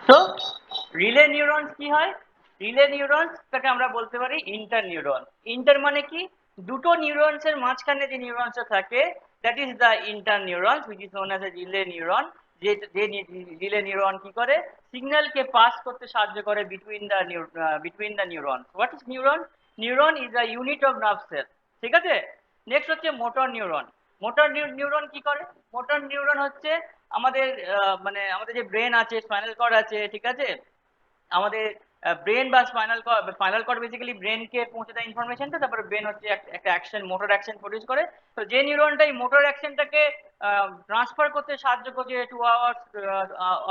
তো relay neurons কি হয়? রিলে নিউরনসটাকে আমরা বলতে পারি ইন্টার নিউরন। ইন্টার মানে কি? দুটো নিউরনসের মাঝখানে যে নিউরনসটা থাকে, that is the inter neuron which is known as a relay neuron. যে রিলে নিউরন কি করে? সিগন্যালকে পাস করতে সাহায্য করে between the neuron. What is neuron? Neuron is a unit of nerve cell. ঠিক আছে? নেক্সট হচ্ছে মোটর নিউরন। মোটর নিউরন কি করে? মোটর নিউরন হচ্ছে আমাদের মানে আমাদের যে ব্রেন আছে, স্পাইনাল কর্ড আছে, ঠিক আছে? আমাদের ব্রেন বা স্পাইনাল কর্ড বেসিক্যালি ব্রেনকে পৌঁছে দেয় ইনফরমেশনটা, তারপরে ব্রেন হচ্ছে একটা অ্যাকশন, মোটর অ্যাকশন প্রডিউস করে। তো যে নিউরনটা এই মোটর অ্যাকশনটাকে ট্রান্সফার করতে সাহায্য করছে টু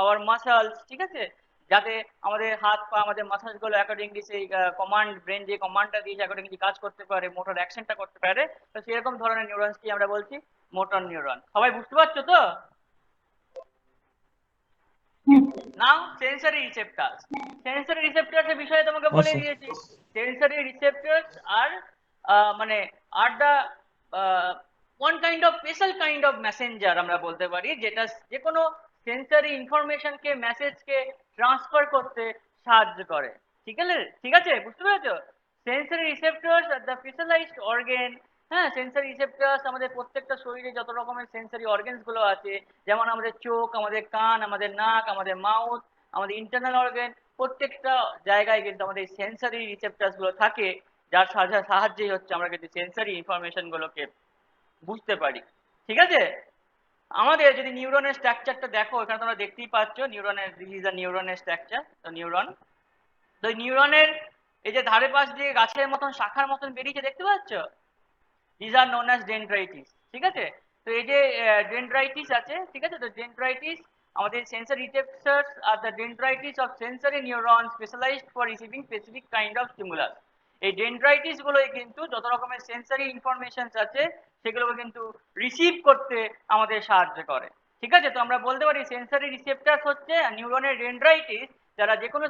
আওয়ার মাসলস, ঠিক আছে? যাতে আমাদের হাত পা, আমাদের মাসলস গুলো অ্যাকর্ডিংলি সেই কমান্ড, ব্রেন যে কমান্ডটা দিয়েছে অ্যাকর্ডিংলি কাজ করতে পারে, মোটর অ্যাকশনটা করতে পারে। তো সেরকম ধরনের নিউরনস কি আমরা বলছি মোটর নিউরন। সবাই বুঝতে পারছো তো? নাও সেন্সরি রিসেপ্টরস। সেন্সরি রিসেপ্টরস এর বিষয়ে তোমাকে বলে আচ্ছা। দিয়েছি। সেন্সরি রিসেপ্টরস আর মানে are the one kind of special kind of Messenger আমরা বলতে পারি, যেটা যে কোনো সেন্সরি ইনফরমেশনকে, মেসেজকে ট্রান্সফার করতে সাহায্য করে। ঠিক আছে? ঠিক আছে, বুঝতে পেরেছো? Sensory receptors are the specialized organ. হ্যাঁ, সেন্সরি রিসেপ্টরস আমাদের প্রত্যেকটা শরীরে যত রকমের সেন্সরি অর্গানস গুলো আছে, যেমন আমাদের চোখ, আমাদের কান, আমাদের নাক, আমাদের মাউথ, আমাদের ইন্টারনাল অর্গান, প্রত্যেকটা জায়গায় কিন্তু আমাদের সেন্সরি রিসেপ্টরস গুলো থাকে, যার সাহায্যেই হচ্ছে আমরা কিন্তু সেন্সরি ইনফরমেশন গুলোকে বুঝতে পারি। ঠিক আছে? আমাদের যদি নিউরনের স্ট্রাকচারটা দেখো, এখানে তোমরা দেখতেই পাচ্ছ নিউরনের, দিস ইজ দ্য নিউরনের স্ট্রাকচার। তো নিউরন, তো নিউরনের এই যে ধারে পাশ দিয়ে গাছের মতন শাখার মতন বেরিয়েছে, দেখতে পাচ্ছ? This are known as dendrites. ঠিক আছে? তো এই যে ডেনড্রাইটিস আছে, ঠিক আছে? তো ডেনড্রাইটিস আমাদের sensory receptors are the dendrites of sensory neuron specialized for receiving specific kind of stimulus. এই ডেনড্রাইটিস গুলোই কিন্তু যত রকমের সেন্সরি ইনফরমেশন আছে সেগুলোকে কিন্তু রিসিভ করতে আমাদের সাহায্য করে। ঠিক আছে? তো আমরা বলতে পারি সেন্সরি রিসেপ্টরস হচ্ছে নিউরনের ডেনড্রাইটিস, যারা যে কোনো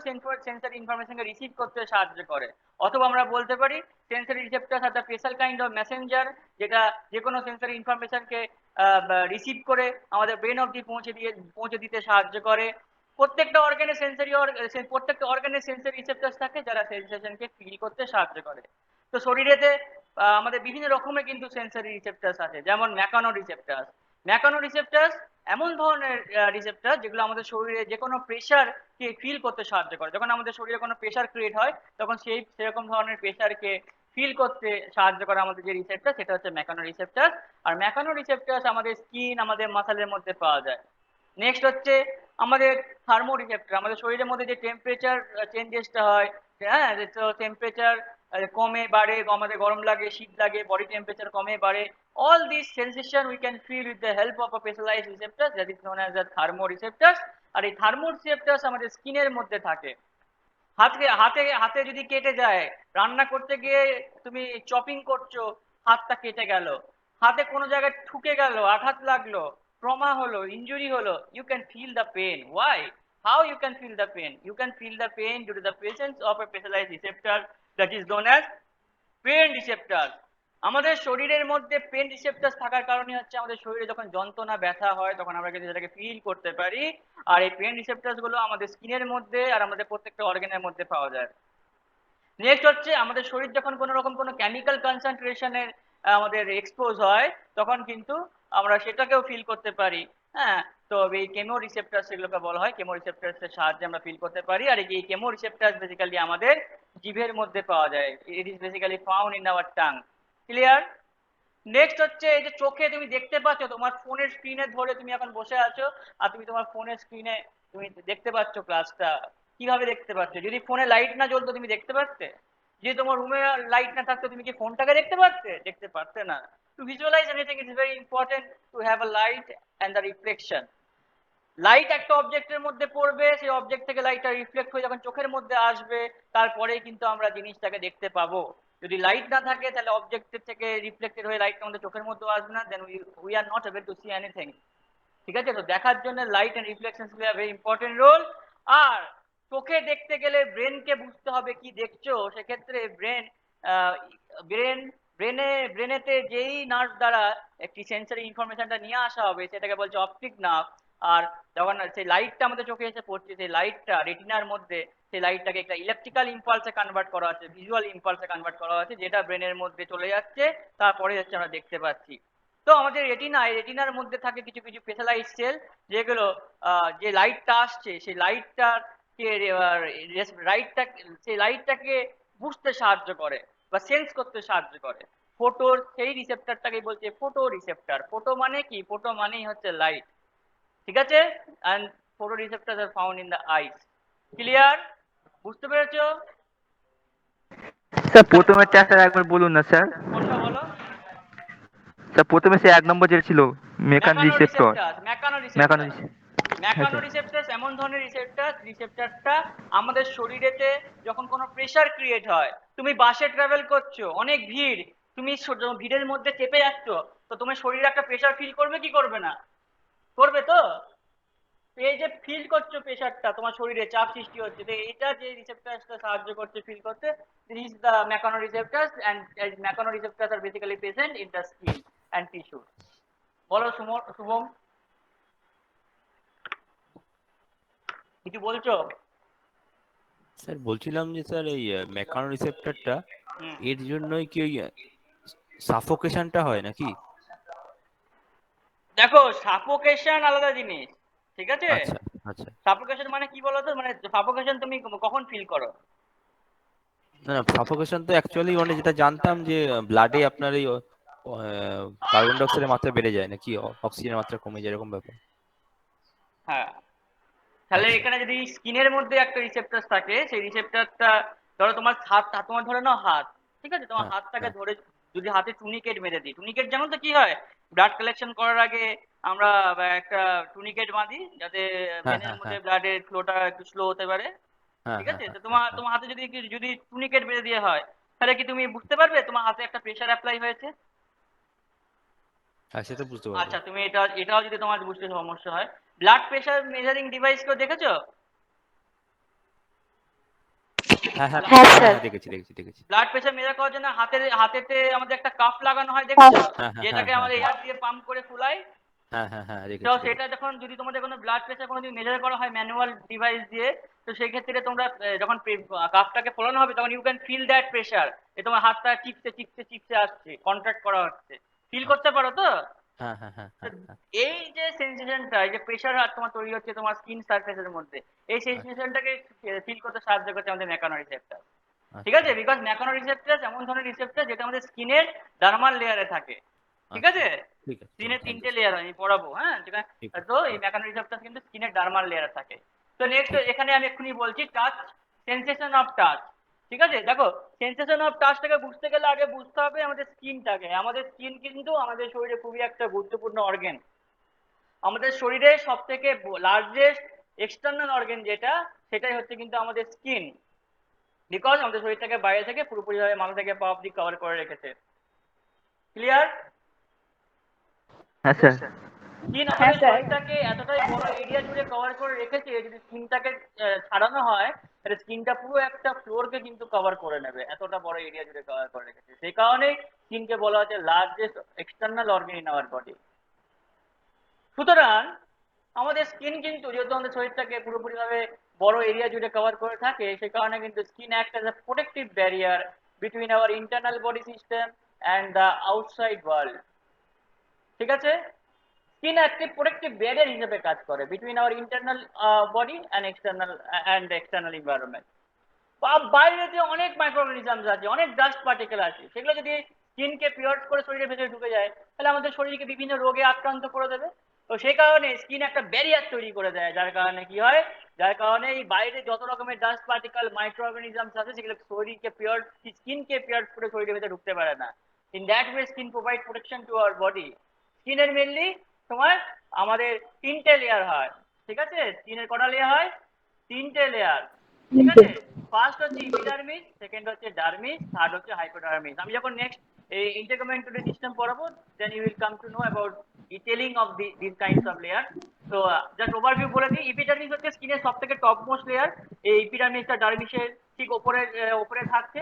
সেন্সরি ইনফরমেশনকে রিসিভ করতে সাহায্য করে। অথবা আমরা বলতে পারি sensory receptors are the special kind of messenger, যেটা যে কোনো সেন্সরি ইনফরমেশনকে রিসিভ করে আমাদের ব্রেন অবধি পৌঁছে দিতে সাহায্য করে। প্রত্যেকটা অর্গানের প্রত্যেকটা অর্গানের সেন্সরি রিসেপ্টরস থাকে, যারা সেন্সেশনকে ফিল করতে সাহায্য করে। তো শরীরেতে আমাদের বিভিন্ন রকমের কিন্তু সেন্সরি রিসেপ্টরস আছে, যেমন ম্যাকানো রিসেপ্টরস। ম্যাকানো রিসেপ্টরস এমন ধরনের রিসেপ্টর যেগুলো আমাদের শরীরে যে কোনো প্রেশার কে ফিল করতে সাহায্য করে। যখন আমাদের শরীরে কোনো প্রেশার ক্রিয়েট হয়, তখন সেরকম ধরনের প্রেশারকে ফিল করতে সাহায্য করে আমাদের যে রিসেপ্টর, সেটা হচ্ছে মেকানো রিসেপ্টর। আর মেকানো রিসেপ্টর আমাদের স্কিন, আমাদের মাসলের মধ্যে পাওয়া যায়। নেক্সট হচ্ছে আমাদের থার্মো রিসেপ্টর, আমাদের শরীরের মধ্যে যে টেম্পারেচার চেঞ্জেসটা হয়, হ্যাঁ, তো টেম্পারেচার কমে বাড়ে, আমাদের গরম লাগে, শীত লাগে, বডি টেম্পারেচার কমে বাড়ে, all these sensation we can feel with the help of a specialized receptors that is known as the thermoreceptors. আর এই থার্মোরিসেপ্টরস আমাদের স্কিনের মধ্যে থাকে। হাতে হাতে হাতে যদি কেটে যায়, রান্না করতে গিয়ে তুমি চপিং করছো, হাতটা কেটে গেল, হাতে কোনো জায়গায় ঠুকে গেল, আঘাত লাগলো, ট্রমা হলো, ইনজুরি হলো, you can feel the pain. Why? How you can feel the pain? You can feel the pain due to the presence of a specialized receptor that is known as pain receptor. আমাদের শরীরের মধ্যে pen receptor থাকার কারণে হচ্ছে আমাদের শরীরে যখন যন্ত্রণা, ব্যথা হয়, তখন আমরা কিন্তু সেটাকে ফিল করতে পারি। আর এই পেন রিসেপ্টর গুলো আমাদের স্কিনের মধ্যে আর আমাদের প্রত্যেকটা অর্গানের মধ্যে পাওয়া যায়। নেক্সট হচ্ছে আমাদের শরীর যখন কোনো রকম কোনো কেমিক্যাল কনসেন্ট্রেশনের আমাদের এক্সপোজ হয়, তখন কিন্তু আমরা সেটাকেও ফিল করতে পারি। হ্যাঁ, তো এই কেমো রিসেপ্টর সেগুলোকে বলা হয়, কেমো রিসেপ্টরস এর সাহায্যে আমরা ফিল করতে পারি। আর এই কেমো রিসেপ্টর বেসিক্যালি আমাদের জিভের মধ্যে পাওয়া যায়। It is basically found in our tongue. Clear? Next হচ্ছে এই যে চোখে তুমি দেখতে পাচ্ছ, তোমার ফোনের স্ক্রিনে ধরে তুমি এখন বসে আছো, আর তুমি তোমার ফোনের স্ক্রিনে তুমি দেখতে পাচ্ছ ক্লাসটা। কিভাবে দেখতে পাচ্ছ? যদি ফোনে লাইট না জ্বলতো তুমি দেখতে পারতে? যদি তোমার রুমে লাইট না থাকতো তুমি কি ফোনটাকে দেখতে পারতে? দেখতে পারতে না। To visualize anything it is very important to have a light and the reflection. Light একটা অবজেক্টের মধ্যে পড়বে, সেই অবজেক্ট থেকে লাইটটা রিফ্লেক্ট হয়ে যখন চোখের মধ্যে আসবে, তারপরেই কিন্তু আমরা জিনিসটাকে দেখতে পাবো। যদি লাইট না থাকে, তাহলে অবজেক্টের থেকে রিফ্লেক্টেড হয়ে লাইটটা আমাদের চোখের মধ্যে আসবে না, then we are not able to see anything. ঠিক আছে? তো দেখার জন্য light and reflection play a very important role. আর চোখে দেখতে গেলে ব্রেনকে বুঝতে হবে কি দেখছো। সেক্ষেত্রে ব্রেন ব্রেনেতে যেই নার্ভ দ্বারা একটি সেন্সরি ইনফরমেশনটা নিয়ে আসা হবে, সেটাকে বলছে অপটিক নার্ভ। আর যখন সেই লাইটটা আমাদের চোখে এসে পড়ছে, সেই লাইটটা রেটিনার মধ্যে সেই লাইটটাকে একটা ইলেকট্রিক্যাল ইম্পালসে কনভার্ট করা হচ্ছে, ভিজুয়াল ইম্পালসে কনভার্ট করা হচ্ছে, যেটা ব্রেনের মধ্যে চলে যাচ্ছে, তারপরে হচ্ছে আমরা দেখতে পাচ্ছি। তো আমাদের রেটিনার মধ্যে থাকে কিছু কিছু স্পেশালাইজ সেল, যেগুলো যে লাইটটা আসছে সেই লাইটটাকে লাইটটা সেই লাইটটাকে বুঝতে সাহায্য করে বা সেন্স করতে সাহায্য করে। ফোটোর সেই রিসেপ্টরটাকে বলছে ফোটো রিসেপ্টর। ফোটো মানে কি? ফোটো মানেই হচ্ছে লাইট, ঠিক আছে? And photo receptor are found in the eyes. Clear? বুঝতে পেরেছো? স্যার প্রথমে স্যার একবার বলুন না স্যার। কোনটা বলো? স্যার প্রথমে সে 1 নম্বর যেটা ছিল মেকান মেকানো রিসেপ্টর। রিসেপ্টর, মেকানো মেকান রিসেপ্টর। হ্যাঁ মেকানো স্যার। রিসেপ্টর এমন ধরনের রিসেপ্টরটা আমাদের শরীরেতে যখন কোনো প্রেসার ক্রিয়েট হয়, তুমি বাসে ট্রাভেল করছো, অনেক ভিড়, তুমি ভিড়ের মধ্যে চেপে যাচ্ছ, তো তোমার শরীরে একটা প্রেসার ফিল করবে কি করবে না? করবে তো? এই যে ফিল করছো প্রেসারটা, তোমার শরীরে চাপ সৃষ্টি হচ্ছে, তো এটা যে রিসেপ্টরটা সাহায্য করছে ফিল করতে, this is the mechano receptors, and mechano receptors are basically present in the skin and tissue. বলো শুভম, কিছু বলছো? স্যার বলছিলাম যে স্যার এই মেকানো রিসেপ্টরটা হুম। এর জন্যই কি ওই সাফোকেশনটা হয় নাকি? দেখো, সাফোকেশন আলাদা জিনিস, ঠিক আছে? আচ্ছা আচ্ছা। সাফোকেশন মানে কি বলতো, মানে সাফোকেশন তুমি কখন ফিল করো? না না, সাফোকেশন তো অ্যাকচুয়ালি মানে যেটা জানতাম যে ব্লাডে আপনার এই কার্বন ডাই অক্সাইডের মাত্রা বেড়ে যায় নাকি অক্সিজেনের মাত্রা কমে যায় এরকম ব্যাপার। হ্যাঁ, তাহলে আচ্ছা। এখানে যদি স্কিনের মধ্যে একটা রিসেপ্টর থাকে, সেই রিসেপ্টরটা ধরো তোমার হাত, তোমার ধরে নাও হাত, ঠিক আছে? তোমার হ্যাঁ হাতটাকে হ্যাঁ ধরে যদি হাতে টুনিকেট বেঁধে দিই, টুনিকেট জানো তো কি হয়? ব্লাড কালেকশন করার আগে আমরা একটা টুনিকেট বাঁধি, যাতে হ্যাঁ ভেনের হ্যাঁ মধ্যে হ্যাঁ ব্লাডের ফ্লোটা একটু স্লো হতে পারে, হ্যাঁ ঠিক হ্যাঁ আছে? হ্যাঁ তো হ্যাঁ তোমার হ্যাঁ। তোমার হাতে যদি টুনিকেট বেঁধে দিয়ে হয়, তাহলে কি তুমি বুঝতে পারবে তোমার হাতে একটা প্রেসার অ্যাপ্লাই হয়েছে? হ্যাঁ সে তো বুঝতে পারবো। আচ্ছা, তুমি এটাও যদি তোমার বুঝতে সমস্যা হয়, ব্লাড প্রেসার মেজারিং ডিভাইস কেউ দেখেছো? হ্যাঁ হ্যাঁ হ্যাঁ হ্যাঁ স্যার। হ্যাঁ দেখেছি দেখেছি দেখেছি। ব্লাড প্রেসার মেজার করার জন্য হাতেতে আমাদের একটা কাফ লাগানো হয়, দেখেছো? হ্যাঁ হ্যাঁ হ্যাঁ যেটাকে হ্যাঁ আমাদের হ্যাঁ এয়ার দিয়ে পাম্প করে ফুলাই। হ্যাঁ হ্যাঁ হ্যাঁ তো দেখেছি সেটা দেখেছি। যখন যদি তোমাদের কোনো ব্লাড প্রেসার কোনোদিন মেজার করা হয় ম্যানুয়াল ডিভাইস দিয়ে, তো সেই ক্ষেত্রে তোমরা যখন কাফটাকে ফোলানো হবে, তখন you can feel that pressure, যে তোমার হাতটা চিপসে চিপসে চিপসে আসছে, কন্ট্রাক্ট করা হচ্ছে, ফিল করতে আচ্ছা। পারো তো? হ্যাঁ হ্যাঁ হ্যাঁ তো হ্যাঁ হ্যাঁ। এই যে সেন্সেশনটা, এই যে প্রেসার হাত তোমার তৈরি হচ্ছে তোমার স্কিন সারফেসের মধ্যে, এই আচ্ছা সেন্সেশনটাকে ফিল করতে সাহায্য করছে আমাদের মেকানো রিসেপ্টর, ঠিক আচ্ছা আছে? বিকজ মেকানো রিসেপ্টর এমন ধরনের রিসেপ্টর যেটা আমাদের স্কিনের ডার্মাল লেয়ারে থাকে, ঠিক আচ্ছা। আছে? ঠিক আছে ঠিক আছে, স্কিনের থ্যাংক ইউ 3টে স্যার। লেয়ার আমি পড়াবো, হ্যাঁ? ঠিক আছে তো এই ঠিক মেকানো রিসেপ্টর কিন্তু স্কিনের ডার্মাল লেয়ারে থাকে। তো নেক্সট ঠিক। এখানে আমি এক্ষুনি বলছি টাচ, সেন্সেশন অফ টাচ, ঠিক আছে? দেখো, সেন্সেশন অফ টাচটাকে বুঝতে গেলে আগে বুঝতে হবে আমাদের স্কিনটাকে। আমাদের স্কিন কিন্তু আমাদের শরীরে খুবই একটা গুরুত্বপূর্ণ অর্গান। আমাদের শরীরে সব থেকে লার্জেস্ট এক্সটার্নাল অর্গান যেটা, সেটাই হচ্ছে কিন্তু আমাদের স্কিন, বিকজ আমাদের শরীরটাকে বাইরে থেকে পুরোপুরিভাবে মাথা থেকে পা অব্দি কভার করে রেখেছে। ক্লিয়ার? হ্যাঁ স্যার। স্কিন হ্যাঁ আমাদের স্যার। শরীরটাকে এতটাই বড় এরিয়া জুড়ে কভার করে রেখেছে, যদি স্কিনটাকে ছাড়ানো হয়, তাহলে স্কিনটা পুরো একটা ফ্লোরকে কিন্তু কভার করে নেবে, এতটা বড় এরিয়া জুড়ে কভার করে রেখেছে। সেই কারণেই স্কিনকে বলা হচ্ছে largest external organ in our body. সুতরাং আমাদের স্কিন কিন্তু, যেহেতু আমাদের শরীরটাকে পুরোপুরি ভাবে বড় এরিয়া জুড়ে কভার করে থাকে, সেই কারণে কিন্তু skin act as a protective barrier between hour internal body system and the outside world, ঠিক আছে? স্কিন একটি প্রোটেক্টিভ ব্যারিয়ার হিসেবে কাজ করে between hour internal body and external environment. বাইরে যে অনেক মাইক্রোঅর্গানিজমস আছে, অনেক ডাস্ট পার্টিকেল আছে, সেগুলো যদি স্কিনকে পিয়ার্স করে শরীরের ভেতরে ঢুকে যায়, তাহলে আমাদের শরীরকে বিভিন্ন রোগে আক্রান্ত করে দেবে। তো সেই কারণে স্কিন একটা ব্যারিয়ার তৈরি করে দেয়, যার কারণে কি হয়, যার কারণে এই বাইরে যত রকমের ডাস্ট পার্টিকেল মাইক্রোঅর্গানিজমস আছে, সেগুলো স্কিনকে পিয়ার্স করে শরীরের ভেতরে ঢুকতে পারে না। In that way skin provide protection to our body. স্কিনের মেনলি তোমার আমাদের 3টে লেয়ার হয়, ঠিক আছে? স্কিনের কটা লেয়ার হয়? 3টে লেয়ার, ঠিক আছে? ফার্স্ট হচ্ছে ইপিডার্মিস, সেকেন্ড হচ্ছে ডার্মিস, থার্ড হচ্ছে হাইপোডার্মিস। আমি যখন নেক্সট এই ইন্টারকমেন্টারি সিস্টেম পড়াবো, then you will come to know about detailing of this kinds of layer. তো জাস্ট ওভারভিউ বলে দিই, ইপিডার্মিস হচ্ছে স্কিনের সব থেকে টপ মোস্ট লেয়ার। এই ইপিডার্মিসটা ডার্মিসের ঠিক ওপরে থাকছে।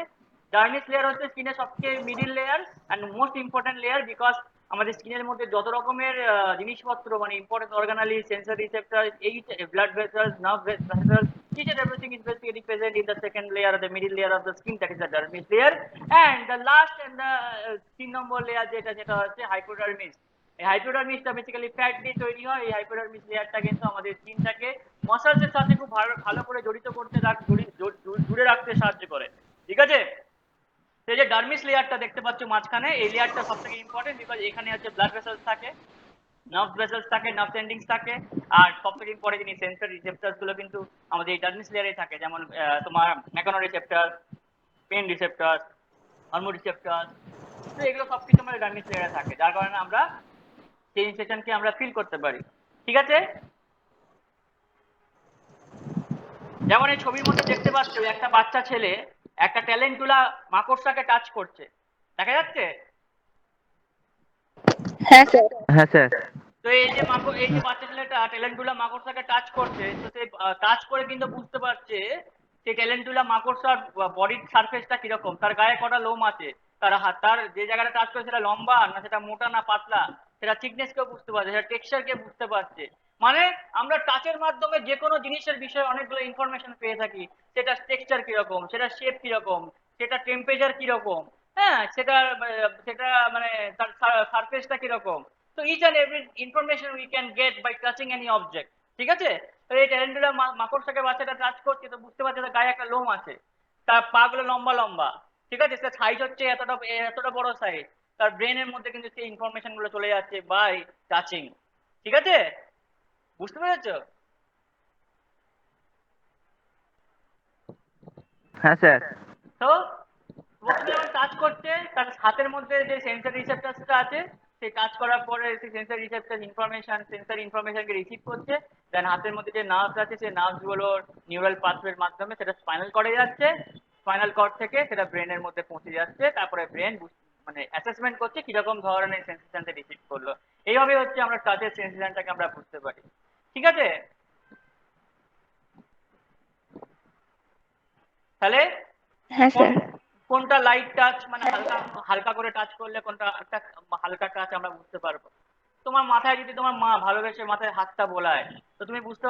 ডার্মিস লেয়ার হচ্ছে স্কিনের সবচেয়ে middle layer and most important layer, because আমাদের স্কিনের মধ্যে যত রকমের জিনিসপত্র মানে ইম্পর্টেন্ট অর্গানালি সেন্সর রিসেপ্টর এই blood vessels nerve vessels each and everything is basically present in the second layer, the middle layer of the skin, that is the dermis layer, and the last and the 3 number layer যেটা হচ্ছে hypodermis। এই হাইপোডার্মিসটা basically fat দিয়ে তৈরি হয়। এই hypodermis লেয়ারটা কিন্তু আমাদের স্কিনটাকে মাসলসের সাথে খুব ভালো করে জড়িত করতে জুড়ে রাখতে সাহায্য করে, ঠিক আছে। এই যে ডার্মিস লেয়ারটা দেখতে পাচ্ছ মাঝখানে, এই লেয়ারটা সব থেকে ইম্পর্টেন্ট, বিকজ এখানে হচ্ছে ব্লাড ভেসেলস থাকে, নার্ভ ভেসেলস থাকে, নার্ভ এন্ডিংস থাকে, আর সব থেকে ইম্পর্টেন্ট জিনিস সেন্সর রিসেপ্টরস গুলো কিন্তু আমাদের এই ডার্মিস লেয়ারে থাকে, যেমন তোমার Meccano receptor, pen receptor, হরমো receptor, তো এগুলো সবকিছু আমাদের ডার্মিস লেয়ারে থাকে, যার কারণে আমরা সেই সেনসেশনকে আমরা ফিল করতে পারি, ঠিক আছে। যেমন এই ছবির মধ্যে দেখতে পাচ্ছ একটা বাচ্চা ছেলে একটা ট্যালেন্টুলা মাকড়সাকে টাচ করছে, দেখা যাচ্ছে। হ্যাঁ স্যার। হ্যাঁ স্যার। তো এই যে বাচ্চা ছেলেটা ট্যালেন্টুলা মাকড়সাকে টাচ করছে, তো সে টাচ করে কিন্তু বুঝতে পারছে সেই ট্যালেন্টুলা মাকড়সার বডির সারফেসটা কিরকম, তার গায়ে কটা লোম আছে, তার যে জায়গাটা টাচ করে সেটা লম্বা না সেটা মোটা না পাতলা, সেটা থিকনেস কেও বুঝতে পারছে, সেটা টেক্সচার কে বুঝতে পারছে। মানে আমরা টাচের মাধ্যমে যে কোনো জিনিসের বিষয়ে অনেকগুলো ইনফরমেশন পেয়ে থাকি, সেটা টেক্সচার কিরকম, সেটা শেপ কিরকম, সেটা টেম্পারেচার কিরকম, হ্যাঁ সেটা মানে তার সারফেসটা কিরকম। তো each and every information we can get by touching any object, ঠিক আছে। তো এই ট্যালেন্টুলা মাকড়সাকে বাচ্চাটা টাচ করছে, তো বুঝতে পারছে তার গায়ে একটা লোম আছে, তার পা গুলো লম্বা লম্বা, ঠিক আছে, তার সাইজ হচ্ছে এতটা বড় সাইজ, তার ব্রেনের মধ্যে কিন্তু সেই ইনফরমেশন গুলো চলে যাচ্ছে বাই টাচিং, ঠিক আছে, বুঝতে পেরেছো। হ্যাঁ স্যার। তো প্রথমে যখন টাচ করছে তার হাতের মধ্যে যে সেন্সর রিসেপ্টরসটা আছে, সেই টাচ করার পরে সেই সেন্সর ইনফরমেশনকে রিসিভ করছে, দেন হাতের মধ্যে যে নার্ভস আছে সেই নার্ভস গুলোর নিউরাল পাথওয়ের মাধ্যমে সেটা স্পাইনাল কর্ডে যাচ্ছে, স্পাইনাল কর্ড থেকে সেটা ব্রেনের মধ্যে পৌঁছে যাচ্ছে, তারপরে ব্রেন মানে অ্যাসেসমেন্ট করছে কিরকম ধরনের সেন্সেশনটা রিসিভ করলো। এইভাবে হচ্ছে আমরা টাচের সেন্সেশনটাকে আমরা বুঝতে পারি, ঠিক আছে। তাহলে হ্যাঁ স্যার। কোনটা লাইট টাচ মানে হালকা হালকা করে টাচ করলে কোনটা একটা হালকা টাচ আমরা বুঝতে পারবো। তোমার মাথায় যদি তোমার মা ভালোবেসে মাথায় হাতটা বোলায়, তো তুমি বুঝতে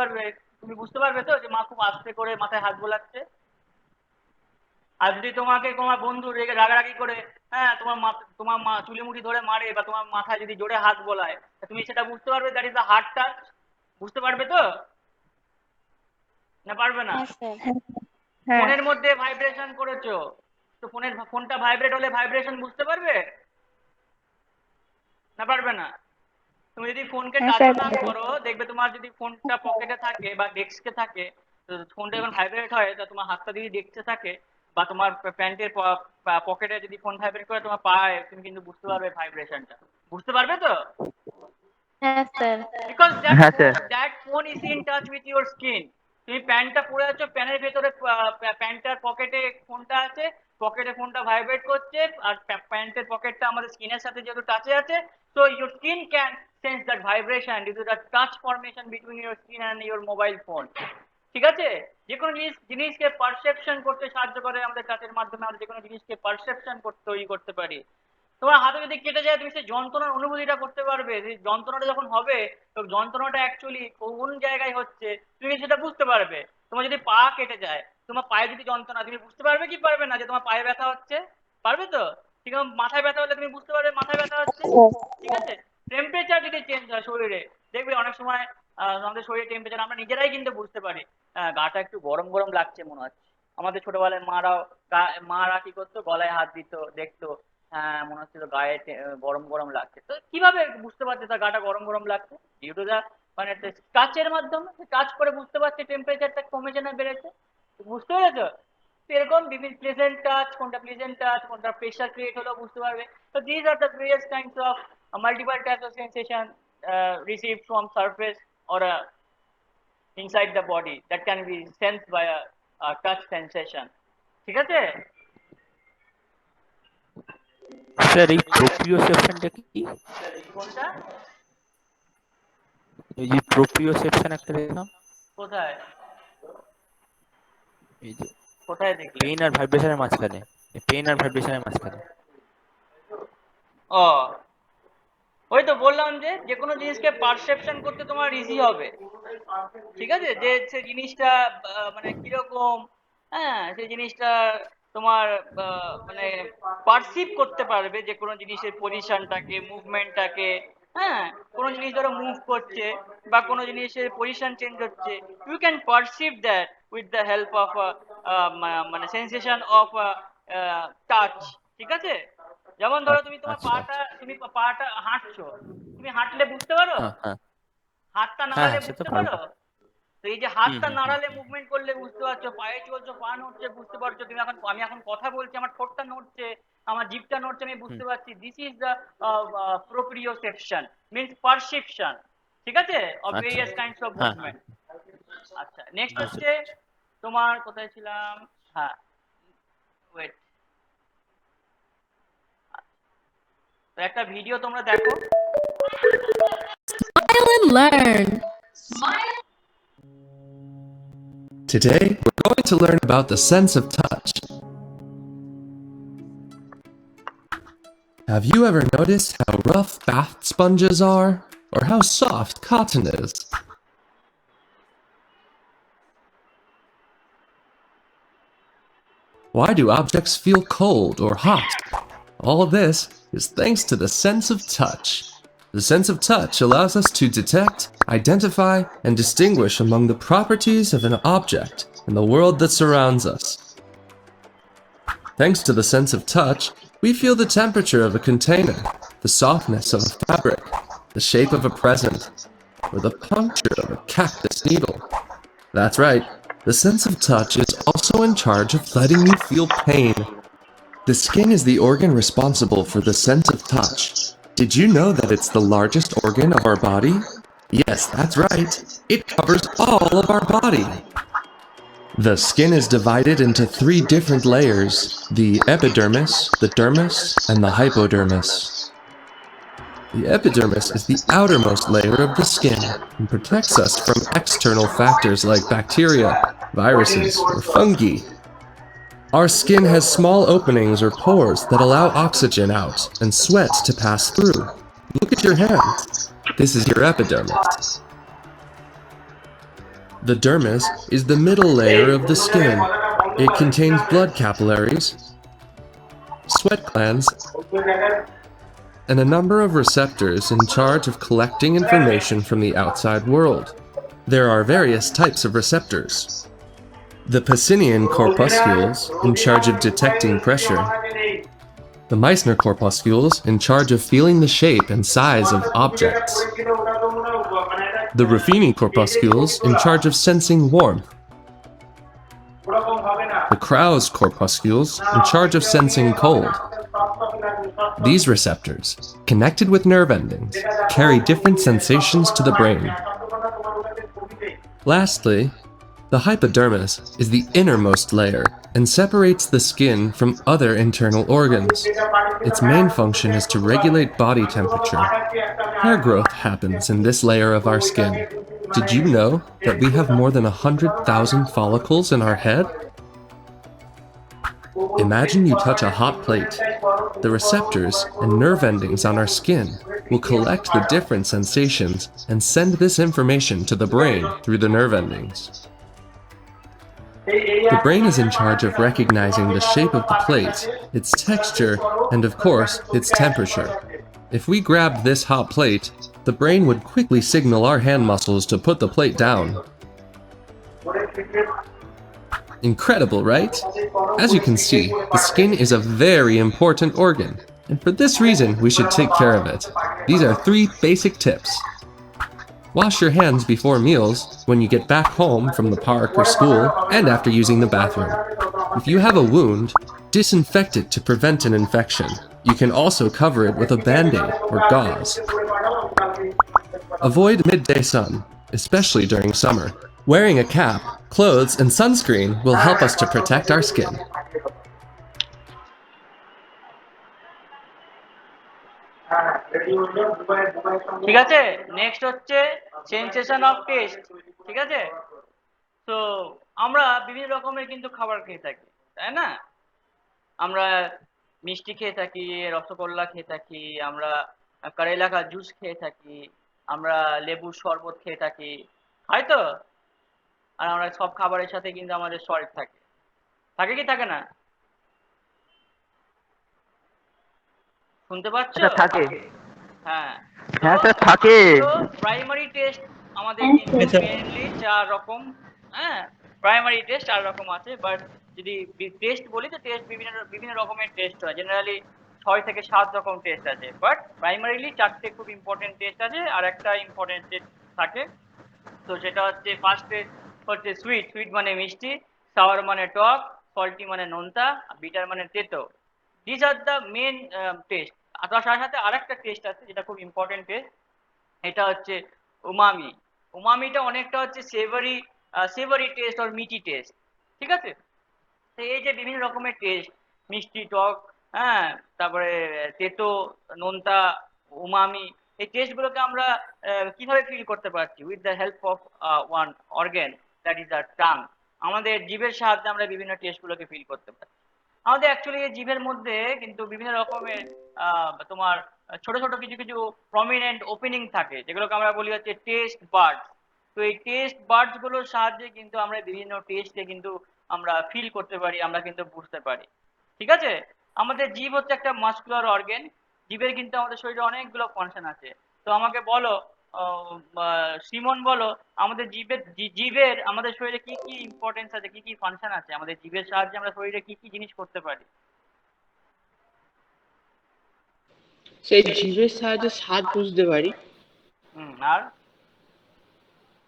পারবে তো যে মা খুব আস্তে করে মাথায় হাত বোলাচ্ছে। আর যদি তোমাকে তোমার বন্ধু রেগে রাগারাগি করে, হ্যাঁ তোমার মা চুলি মুঠি ধরে মারে বা তোমার মাথায় যদি জোরে হাত বোলায়, তুমি সেটা বুঝতে পারবে that is the heart touch, বুঝতে পারবে তো, না পারবে না। হ্যাঁ স্যার। হ্যাঁ। ফোনের মধ্যে ভাইব্রেশন করেছো, তো ফোনটা ভাইব্রেট হলে ভাইব্রেশন বুঝতে পারবে, না পারবে না। তুমি যদি ফোনকে হ্যাঁ টাচও স্যার। না করো, দেখবে তোমার যদি ফোনটা পকেটে থাকে বা ডেস্কে থাকে, তো ফোনটা যখন ভাইব্রেট হয় তো তোমার হাতটা যদি ডেস্কে থাকে বা তোমার প্যান্টের পকেটে যদি ফোন ভাইব্রেট করে তোমার পায়ে, তুমি কিন্তু বুঝতে পারবে ভাইব্রেশনটা, বুঝতে পারবে তো। হ্যাঁ স্যার। বিকজ হ্যাঁ sir. That phone is in touch with your skin. তুমি প্যান্টটা পরে আছো, প্যানের ভেতরে প্যান্টটার পকেটে ফোনটা আছে, পকেটে ফোনটা ভাইব্রেট করছে, আর প্যান্টের পকেটটা আমাদের স্কিনের সাথে যেহেতু টাচে আছে, so your skin can sense that vibration due to the touch formation between your skin and your mobile phone, ঠিক আছে। যে কোনো জিনিসকে পারসেপশন করতে সাহায্য করে আমাদের টাচের মাধ্যমে, আমরা যে কোনো জিনিসকে পারসেপশন তৈরি করতে পারি। তোমার হাতে যদি কেটে যায় তুমি সেই যন্ত্রণার অনুভূতিটা করতে পারবে, যে যন্ত্রণাটা যখন হবে তো যন্ত্রণাটা অ্যাকচুয়ালি কোন জায়গায় হচ্ছে তুমি সেটা বুঝতে পারবে। তোমার যদি পা কেটে যায়, তোমার পায়ে যদি যন্ত্রণা, তুমি বুঝতে পারবে কি পারবে না যে তোমার পায়ে ব্যথা হচ্ছে, পারবে তো। ঠিক আছে, মাথায় ব্যথা হলে তুমি বুঝতে পারবে মাথায় ব্যথা হচ্ছে, ঠিক আছে। টেম্পারেচার যদি চেঞ্জ হয় শরীরে, দেখবে অনেক সময় আমাদের শরীরের টেম্পারেচার আমরা নিজেরাই কিন্তু বুঝতে পারি, গাটা একটু গরম গরম লাগছে মনে হচ্ছে। আমাদের ছোটবেলায় মারা কি করতো, গলায় হাত দিত, দেখতো, হ্যাঁ মনে হচ্ছিল গায়ে গরম গরম লাগছে। তো কিভাবে বুঝতে পারছে তার গাটা গরম গরম লাগছে, ডিউ টু দা মানে টাচের মাধ্যমে টাচ করে বুঝতে পারছে টেম্পারেচারটা কমেছে না বেড়েছে, বুঝতে পেরেছো। তো এরকম বিভিন্ন প্লেজেন্ট টাচ, কোনটা প্রেশার ক্রিয়েট হলো বুঝতে পারবে। তো these are the various kinds of multiple types of sensation received from surface or inside the body that can be sensed by a touch sensation, ঠিক আছে। স্যার এই প্রোপ্রিওসেপশনটা কি? কোনটা? এই যে প্রোপ্রিওসেপশন একটা দেখলাম, কোথায় এই যে কোথায় দেখলে? পেইন আর ভাইব্রেশনের মাঝখানে, পেইন আর ভাইব্রেশনের মাঝখানে। ও ওই তো বললাম যে যে কোনো জিনিসকে পারসেপশন করতে তোমার ইজি হবে, ঠিক আছে, যে সে জিনিসটা মানে কিরকম, হ্যাঁ সেই জিনিসটা তোমার মানে পারসিভ করতে পারবে যে কোনো জিনিসের পজিশনটাকে, মুভমেন্টটাকে, হ্যাঁ কোনো জিনিস ধরো মুভ করছে বা কোনো জিনিসের পজিশন চেঞ্জ হচ্ছে, you can perceive that with the help of মানে সেন্সেশন অফ টাচ, ঠিক আছে। যেমন ধরো তুমি তোমার আচ্ছা পাটা, আচ্ছা। তুমি পাটা হাঁটছো, তুমি হাঁটলে বুঝতে পারো, হ্যাঁ হ্যাঁ হাতটা হ্যাঁ নাড়ালে হ্যাঁ, সে তো বুঝতে পারো। পারবো। তো এই যে হুম হাতটা হুম হুম নাড়ালে হুম। মুভমেন্ট করলে বুঝতে পারছো, পায়ে চলছো পা নড়ছে বুঝতে পারছো, তুমি এখন, আমি এখন কথা বলছি আমার ঠোঁটটা নড়ছে, আমার জিভটা নড়ছে, আমি হুম, বুঝতে পারছি, this is the proprioception, means perception, ঠিক আছে, অফ আচ্ছা। ভেরিয়াস কাইন্ডস অফ হ্যাঁ হ্যাঁ, মুভমেন্ট। আচ্ছা নেক্সট বুঝতে হচ্ছে পেরেছি। তোমার, কোথায় ছিলাম, হ্যাঁ ওয়েট, তো একটা ভিডিও তোমরা দেখো। Smile and learn. Today, we're going to learn about the sense of touch. Have you ever noticed how rough bath sponges are? Or how soft cotton is? Why do objects feel cold or hot? All this is thanks to the sense of touch. The sense of touch allows us to detect, identify, and distinguish among the properties of an object in the world that surrounds us. Thanks to the sense of touch, we feel the temperature of a container, the softness of a fabric, the shape of a present, or the puncture of a cactus needle. That's right, the sense of touch is also in charge of letting you feel pain. The skin is the organ responsible for the sense of touch. Did you know that it's the largest organ of our body? Yes, that's right. It covers all of our body. The skin is divided into 3 different layers: the epidermis, the dermis, and the hypodermis. The epidermis is the outermost layer of the skin and protects us from external factors like bacteria, viruses, or fungi. Our skin has small openings or pores that allow oxygen out and sweat to pass through. Look at your hand. This is your epidermis. The dermis is the middle layer of the skin. It contains blood capillaries, sweat glands, and a number of receptors in charge of collecting information from the outside world. There are various types of receptors. The Pacinian corpuscles, in charge of detecting pressure. The Meissner corpuscles, in charge of feeling the shape and size of objects. The Ruffini corpuscles, in charge of sensing warmth. The Krauss corpuscles, in charge of sensing cold. These receptors, connected with nerve endings, carry different sensations to the brain. Lastly, the hypodermis is the innermost layer and separates the skin from other internal organs. Its main function is to regulate body temperature. Hair growth happens in this layer of our skin. Did you know that we have more than 100,000 follicles in our head? Imagine you touch a hot plate. The receptors and nerve endings on our skin will collect the different sensations and send this information to the brain through the nerve endings. The brain is in charge of recognizing the shape of the plate, its texture, and of course, its temperature. If we grabbed this hot plate, the brain would quickly signal our hand muscles to put the plate down. Incredible, right? As you can see, the skin is a very important organ, and for this reason, we should take care of it. These are 3 basic tips. Wash your hands before meals, when you get back home from the park or school, and after using the bathroom. If you have a wound, disinfect it to prevent an infection. You can also cover it with a band-aid or gauze. Avoid midday sun, especially during summer. Wearing a cap, clothes, and sunscreen will help us to protect our skin. ঠিক আছে, next হচ্ছে sensation of test, ঠিক আছে। তো আমরা বিভিন্ন রকমের কিন্তু খাবার খেয়ে থাকি, তাই না? আমরা মিষ্টি খেয়ে থাকি, রসগোল্লা খেয়ে থাকি, আমরা করেলা কা জুস খেয়ে থাকি, আমরা লেবুর শরবত খেয়ে থাকি, হয়তো। আর আমরা সব খাবারের সাথে কিন্তু আমাদের সল্ট থাকে, থাকে কি থাকে না? শুনতে পাচ্ছ? স্যার থাকে। হ্যাঁ। তো হ্যাঁ স্যার থাকে। তো প্রাইমারি টেস্ট আমাদের হ্যাঁ কিন্তু স্যার। মেইনলি 4 রকম। হ্যাঁ, প্রাইমারি টেস্ট 4 রকম আছে, বাট যদি টেস্ট বলি তো টেস্ট বিভিন্ন বিভিন্ন রকমের টেস্ট হয়। জেনারেলি 6 থেকে 7 রকম টেস্ট আছে, বাট প্রাইমারিলি 4টে খুব ইম্পর্টেন্ট টেস্ট আছে, আর একটা ইম্পর্টেন্ট টেস্ট থাকে। তো সেটা হচ্ছে ফার্স্টে হচ্ছে সুইট, সুইট মানে মিষ্টি, সাওয়ার মানে টক, সল্টি মানে নোনতা, বিটার মানে তেতো। This are the main taste. আর তার সাথে সাথে আরেকটা টেস্ট আছে যেটা খুব ইম্পর্টেন্ট টেস্ট, এটা হচ্ছে উমামি। উমামিটা অনেকটা হচ্ছে সেভারি, সেভারি টেস্ট আর মিটি টেস্ট, ঠিক আছে? তো এই যে বিভিন্ন রকমের টেস্ট, মিষ্টি, টক, হ্যাঁ, তারপরে তেতো, নোনতা, উমামি, এই টেস্টগুলোকে আমরা কিভাবে ফিল করতে পারছি? With the help of one organ, that is our tongue. আমাদের জিভের সাহায্যে আমরা বিভিন্ন টেস্টগুলোকে ফিল করতে পারি। আমাদের অ্যাকচুয়ালি এই জিভের মধ্যে কিন্তু বিভিন্ন রকমের তোমার ছোট ছোট কিছু কিছু প্রমিনেন্ট ওপেনিং থাকে, যেগুলোকে আমরা বলি হচ্ছে টেস্ট বার্ডস। তো এই টেস্ট বার্ডস গুলোর সাহায্যে কিন্তু আমরা বিভিন্ন টেস্টকে কিন্তু আমরা ফিল করতে পারি, আমরা কিন্তু বুঝতে পারি, ঠিক আছে? আমাদের জিভ হচ্ছে একটা মাস্কুলার অর্গান। জিভের কিন্তু আমাদের শরীরে অনেকগুলো ফাংশন আছে। তো আমাকে বলো, সিমন বলো, আমাদের জিভের আমাদের শরীরে কি কি ইম্পর্টেন্স আছে, কি কি ফাংশন আছে, আমাদের জিভের সাহায্যে আমরা শরীরে কি কি জিনিস করতে পারি? সেই জিভের সাহায্যে স্বাদ বুঝতে পারি। আর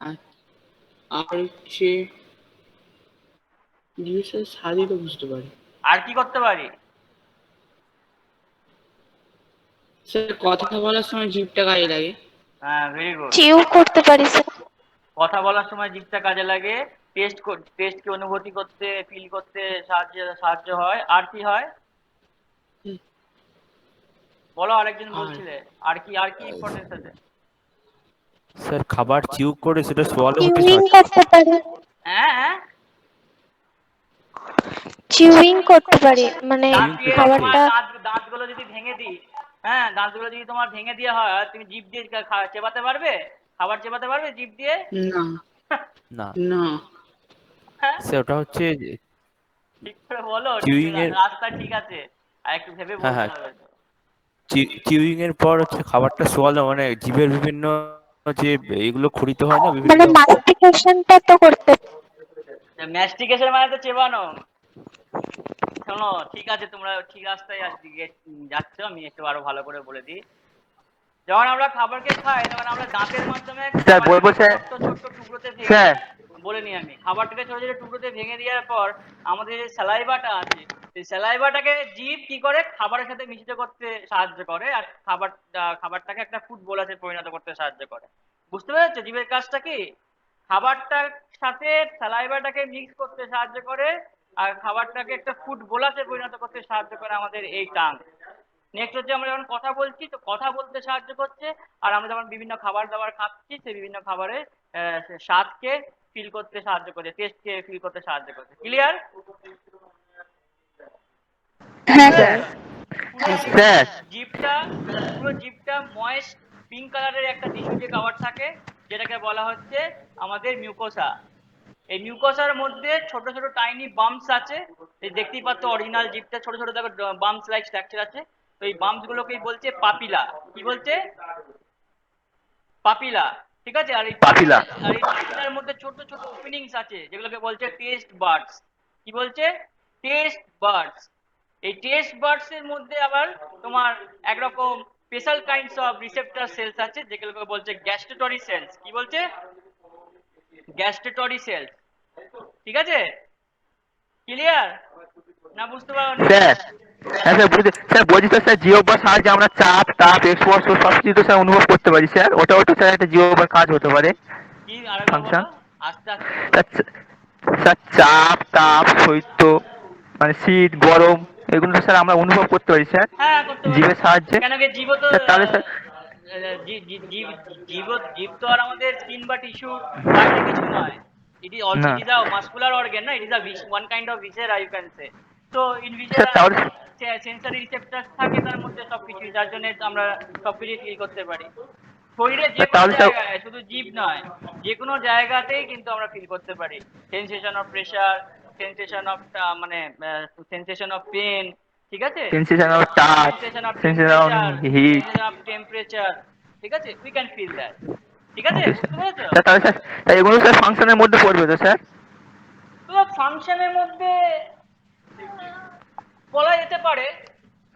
আর আর হচ্ছে জিভের সাথে স্বাদই তো বুঝতে পারি। আর কি করতে পারি? স্যার কথা বলার সময় জিভটা কাজে লাগে। হ্যাঁ, ভেরি গুড। চিউ করতে পারি স্যার। কথা বলার সময় জিভটা কাজে লাগে, টেস্টকে অনুভূতি করতে, ফিল করতে সাহায্য হয়। আর কি হয় বলো, আরেকজন আর বলছিলে। আর কি ইম্পর্টেন্স আছে? স্যার খাবার চিউ করে সেটা সোয়ালো হতে চিউইং সাহায্য করতে পারি। হ্যাঁ হ্যাঁ, চিউইং করতে পারি, মানে দাঁত চিউইং দিয়ে করতে তোমার খাবারটা। দাঁতগুলো যদি ভেঙে দিই, হ্যাঁ, দাঁতগুলো যদি তোমার ভেঙে দিয়ে হয়, তুমি জিভ দিয়ে চেবাতে পারবে? খাবার চেবাতে পারবে জিভ দিয়ে? না না না হ্যাঁ, স্যার ওটা হচ্ছে ঠিক করে বলো, চিউইং এর। রাস্তা ঠিক আছে, আর একটু ভেবে হ্যাঁ বলতে হ্যাঁ, হবে তো। চিউইং এর পর হচ্ছে খাবারটা সোয়ালো, মানে জিভের বিভিন্ন যে এগুলো খরিত হয় না বিভিন্ন। মানে মাস্টিকেশনটা তো করতে। ম্যাস্টিকেশন মানে তো চেবানো। শোনো, ঠিক আছে, তোমরা ঠিক রাস্তায় যাচ্ছ, আমি একটু আরো ভালো করে বলে দিই। যখন আমরা খাবারকে খাই তখন আমরা দাঁতের মাধ্যমে স্যার বলবো খাবারটাকে স্যার। ছোট্ট ছোট্ট টুকরোতে ভেঙে স্যার বলে নিই আমি, খাবারটাকে ছোট ছোট টুকরোতে ভেঙে দেওয়ার পর আমাদের যে স্যালাইভাটা আছে, সেই স্যালাইভাটাকে জিভ কি করে খাবারের সাথে মিশ্রিত করতে সাহায্য করে, আর খাবারটাকে একটা ফুড বোলাসে পরিণত করতে সাহায্য করে। বুঝতে পেরেছো জিভের কাজটা কি? খাবারটার সাথে স্যালাইভাটাকে মিক্স করতে সাহায্য করে, আর খাবারটাকে একটা ফুড বোলাসে পরিণত করতে সাহায্য করে আমাদের এই টাং। নেক্সট হচ্ছে আমরা যখন কথা বলছি তো কথা বলতে সাহায্য করছে, আর আমরা যখন বিভিন্ন খাবার দাবার খাচ্ছি সেই বিভিন্ন খাবারের স্বাদকে ফিল করতে সাহায্য করে, টেস্টকে ফিল করতে সাহায্য করছে। ক্লিয়ার? হ্যাঁ স্যার। স্যার জিভটা, পুরো জিভটা ময়েস্ট পিঙ্ক কালারের একটা টিস্যু দিয়ে কভার থাকে, যেটাকে বলা হচ্ছে আমাদের মিউকোসা। এই মিউকোসার মধ্যে ছোট ছোট টাইনি বাম্পস আছে, এই দেখতেই পাচ্ছ অরিজিনাল জিভটা ছোট ছোট দেখো বাম্পস লাইক স্ট্রাকচার আছে। তো এই বাম্পস গুলোকেই বলছে পাপিলা। কি বলছে? পাপিলা, ঠিক আছে? আর এই পাপিলা। পাপিলার মধ্যে ছোট ছোট ওপেনিংস আছে, যেগুলোকে বলছে টেস্ট বার্ডস। কি বলছে? Taste buds. এই টেস্ট বার্ডস এর মধ্যে আবার তোমার একরকম special kinds of receptor cells আছে, যেগুলোকে বলছে গ্যাস্ট্রেটরি সেলস। কি বলছে? গ্যাস্ট্রেটরি সেলস, ঠিক আছে? ক্লিয়ার না? বুঝতে পারোনি? স্যার। হ্যাঁ স্যার বুঝতে স্যার বলছি তো স্যার জিওবার সাহায্যে আমরা চাপ তাপ স্পর্শ সব কিছু তো স্যার অনুভব করতে পারি স্যার, ওটাও তো স্যার একটা জিওবার কাজ হতে পারে। কি আরেকবার বলো, ফাংশন। আস্তে আস্তে বলো। স্যার স্যার চাপ তাপ শৈত্য মানে শীত গরম এগুলো তো স্যার আমরা অনুভব করতে পারি স্যার হ্যাঁ, করতে পারি। জিভের সাহায্যে। কেন কি জীব তো স্যার তাহলে স্যার জীব তো আর আমাদের স্কিন বা টিস্যু বাইরে কিছু নয়। ইট ইজ অলসো, না it is a muscular organ, না? It is a one kind of viscera, you can say. তো স্যার ইনভিজিবল তাহলে সেন্সরি রিসেপ্টর থাকে তার মধ্যে সবকিছু, যার জন্য আমরা সবকিছু ফিল করতে পারি। শরীরে যে স্যার কোনো তাহলে স্যার জায়গায়, শুধু জিভ নয়, যে কোনো জায়গাতেই কিন্তু আমরা ফিল করতে পারি sensation of pressure, sensation of মানে সেন্সেশন অফ পেন, ঠিক আছে, sensation of touch, sensation of sensation of temperature, heat. Sensation of temperature, ঠিক আছে, উই ক্যান ফিল দ্যাট। ঠিক আছে, ওকে বুঝতে পেরেছো? স্যার, তাহলে স্যার এগুলো স্যার ফাংশনের মধ্যে পড়বে তো স্যার? তো ফাংশনের মধ্যে বলা যেতে পারে,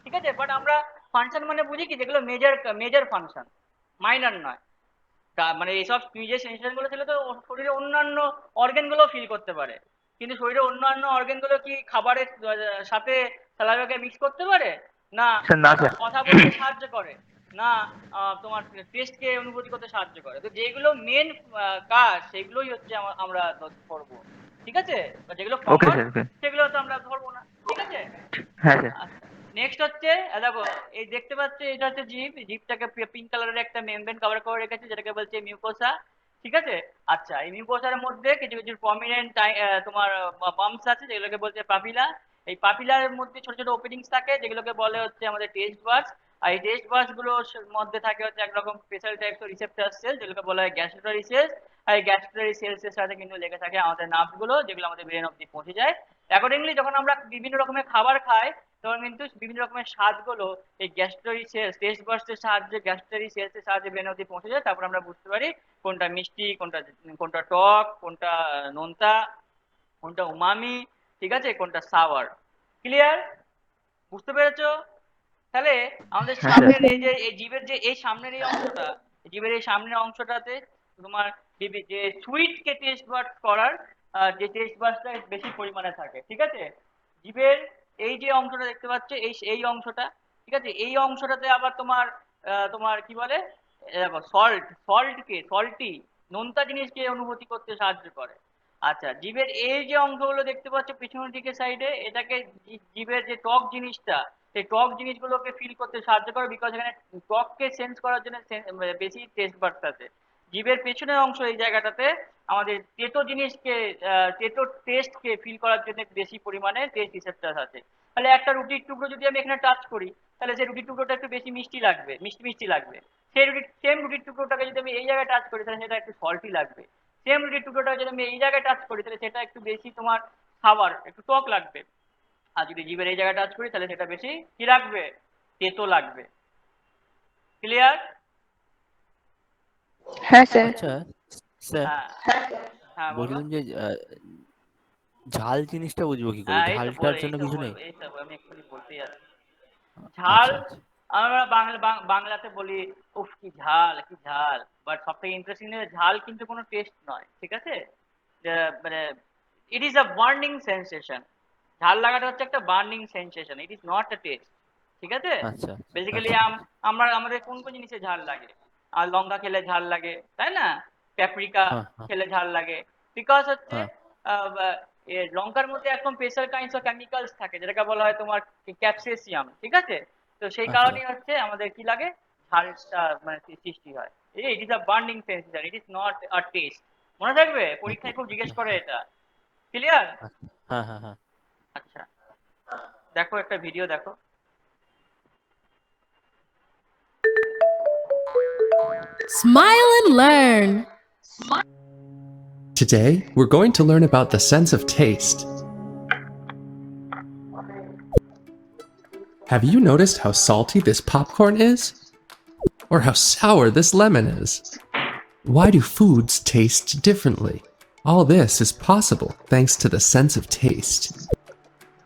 ঠিক আছে, বাট আমরা ফাংশন মানে বুঝি কি, যেগুলো মেজর মেজর ফাংশন, মাইনর নয়। মানে এইসব নিজের সেন্সেশন গুলো ছিল তো শরীরে অন্যান্য অর্গান গুলো ফিল করতে পারে, কিন্তু শরীরে অন্যান্য অর্গান গুলো কি খাবারের সাথে স্যালাইভাকে মিক্স করতে পারে? না। স্যার না স্যার। কথা বলতে সাহায্য করে না, তোমার টেস্টকে অনুভূতি করতে সাহায্য করে। তো যেগুলো মেন কাজ সেগুলোই হচ্ছে আমরা করবো, ঠিক আছে, বা যেগুলো ওকে কমন স্যার, ওকে। সেগুলো তো আমরা ধরবো না, ঠিক আছে। হ্যাঁ স্যার। আচ্ছা, নেক্সট হচ্ছে দেখো, এই দেখতে পাচ্ছ এটা হচ্ছে জিভ, জিভটাকে পিঙ্ক কালারের একটা মেমব্রেন কভার করে রেখেছে যেটাকে বলছে মিউকোসা, ঠিক আছে। আচ্ছা, এই মিউকোসার মধ্যে কিছু কিছু প্রমিনেন্ট তোমার বাম্পস আছে যেগুলোকে বলছে পাপিলা। এই পাপিলার মধ্যে ছোট ছোট ওপেনিংস থাকে যেগুলোকে বলে হচ্ছে আমাদের টেস্ট বাডস। আর এই টেস্ট বাডস গুলোর মধ্যে থাকে হচ্ছে একরকম special types of receptor cell যেগুলোকে বলা হয় গ্যাস্ট্রারি সেলস। আর এই গ্যাস্ট্রারি সেলস এর সাথে কিন্তু লেগে থাকে আমাদের নার্ভস গুলো, যেগুলো আমাদের ব্রেন অব্দি পৌঁছে যায়। অ্যাকর্ডিংলি যখন আমরা বিভিন্ন রকমের খাবার খাই তখন কিন্তু বিভিন্ন রকমের স্বাদগুলো এই গ্যাস্ট্রারি সেলস, টেস্ট বাডসের সাহায্যে, গ্যাস্ট্রারি সেলস এর সাহায্যে ব্রেন অব্দি পৌঁছে যায়। তারপর আমরা বুঝতে পারি কোনটা মিষ্টি, কোনটা কোনটা টক, কোনটা নোনতা, কোনটা উমামি, ঠিক আছে, কোনটা সাওয়ার। ক্লিয়ার? বুঝতে পেরেছো? তাহলে আমাদের হ্যাঁ স্যার। সামনের এই যে এই জিভের যে এই সামনের এই অংশটা, জিভের এই সামনের অংশটাতে তোমার যে সুইট কে টেস্ট বাড করার যে টেস্ট বাডসটা বেশি পরিমাণে থাকে, ঠিক আছে। জিভের এই যে অংশটা দেখতে পাচ্ছ, এই এই অংশটা, ঠিক আছে, এই অংশটাতে আবার তোমার তোমার কি বলে, দেখো সল্টি নোনতা জিনিসকে অনুভূতি করতে সাহায্য করে। আচ্ছা, জিভের এই যে অংশগুলো দেখতে পাচ্ছ পিছনের দিকে সাইডে, এটাকে জিভের যে টক জিনিসটা, সেই টক জিনিসগুলোকে ফিল করতে সাহায্য করে, বিকজ এখানে টককে সেন্স করার জন্য বেশি টেস্ট বাডস আছে। জিভের পেছনের অংশ এই জায়গাটাতে আমাদের তেতো জিনিসকে, তেতো টেস্টকে ফিল করার জন্য বেশি পরিমাণে টেস্ট রিসেপ্টর আছে। তাহলে একটা রুটির টুকরো যদি আমি এখানে টাচ করি, তাহলে সেই রুটির টুকরোটা একটু বেশি মিষ্টি লাগবে, মিষ্টি মিষ্টি লাগবে। সেই সেম রুটির টুকরোটাকে যদি আমি এই জায়গায় টাচ করি তাহলে সেটা একটু সল্টি লাগবে। সেম রুটির টুকরোটাকে যদি আমি এই জায়গায় টাচ করি তাহলে সেটা একটু বেশি তোমার খাবার, একটু টক লাগবে। আর যদি জিভের এই জায়গায় টাচ করি তাহলে সেটা বেশি কি লাগবে, তেতো লাগবে। ক্লিয়ার? হ্যাঁ স্যার। আচ্ছা স্যার, হ্যাঁ, হ্যাঁ বলো। বললাম যে ঝাল জিনিসটা বুঝবো কি করে? হ্যাঁ, এই তো ঝালটার জন্য এই তো কিছু নেই? বলবো, এই তো আমি এক্ষুনি বলতেই যাচ্ছি। ঝাল, আচ্ছা আচ্ছা। আমরা বাংলাতে বলি উফ কি ঝাল, কি ঝাল, বাট সব থেকে ইন্টারেস্টিং ঝাল কিন্তু কোনো টেস্ট নয়, ঠিক আছে। মানে ইট ইজ আ বার্নিং সেন্সেশন। ঝাল লাগাটা হচ্ছে একটা burning sensation, it is not a test, ঠিক আছে। আচ্ছা বেসিক্যালি আচ্ছা। আমাদের কোন কোন জিনিসে ঝাল লাগে? আর লঙ্কা খেলে ঝাল লাগে, তাই না? প্যাপরিকা হ্যাঁ হ্যাঁ খেলে ঝাল লাগে, বিকজ হচ্ছে হ্যাঁ। লঙ্কার মধ্যে একদম স্পেশাল কাইন্ডস অফ কেমিক্যালস থাকে যেটাকে বলা হয় তোমার ক্যাপসেসিয়াম, ঠিক আছে। তো সেই আচ্ছা কারণেই হচ্ছে আমাদের কি লাগে, ঝালটা মানে সৃষ্টি হয়। ইট is a burning sensation, it is not a test. মনে থাকবে, পরীক্ষায় খুব জিজ্ঞেস করে এটা। ক্লিয়ার? আচ্ছা। হ্যাঁ হ্যাঁ হ্যাঁ। আচ্ছা, দেখো একটা ভিডিও দেখো। Smile and learn. Today, we're going to learn about the sense of taste. Have you noticed how salty this popcorn is? Or how sour this lemon is? Why do foods taste differently? All this is possible thanks to the sense of taste.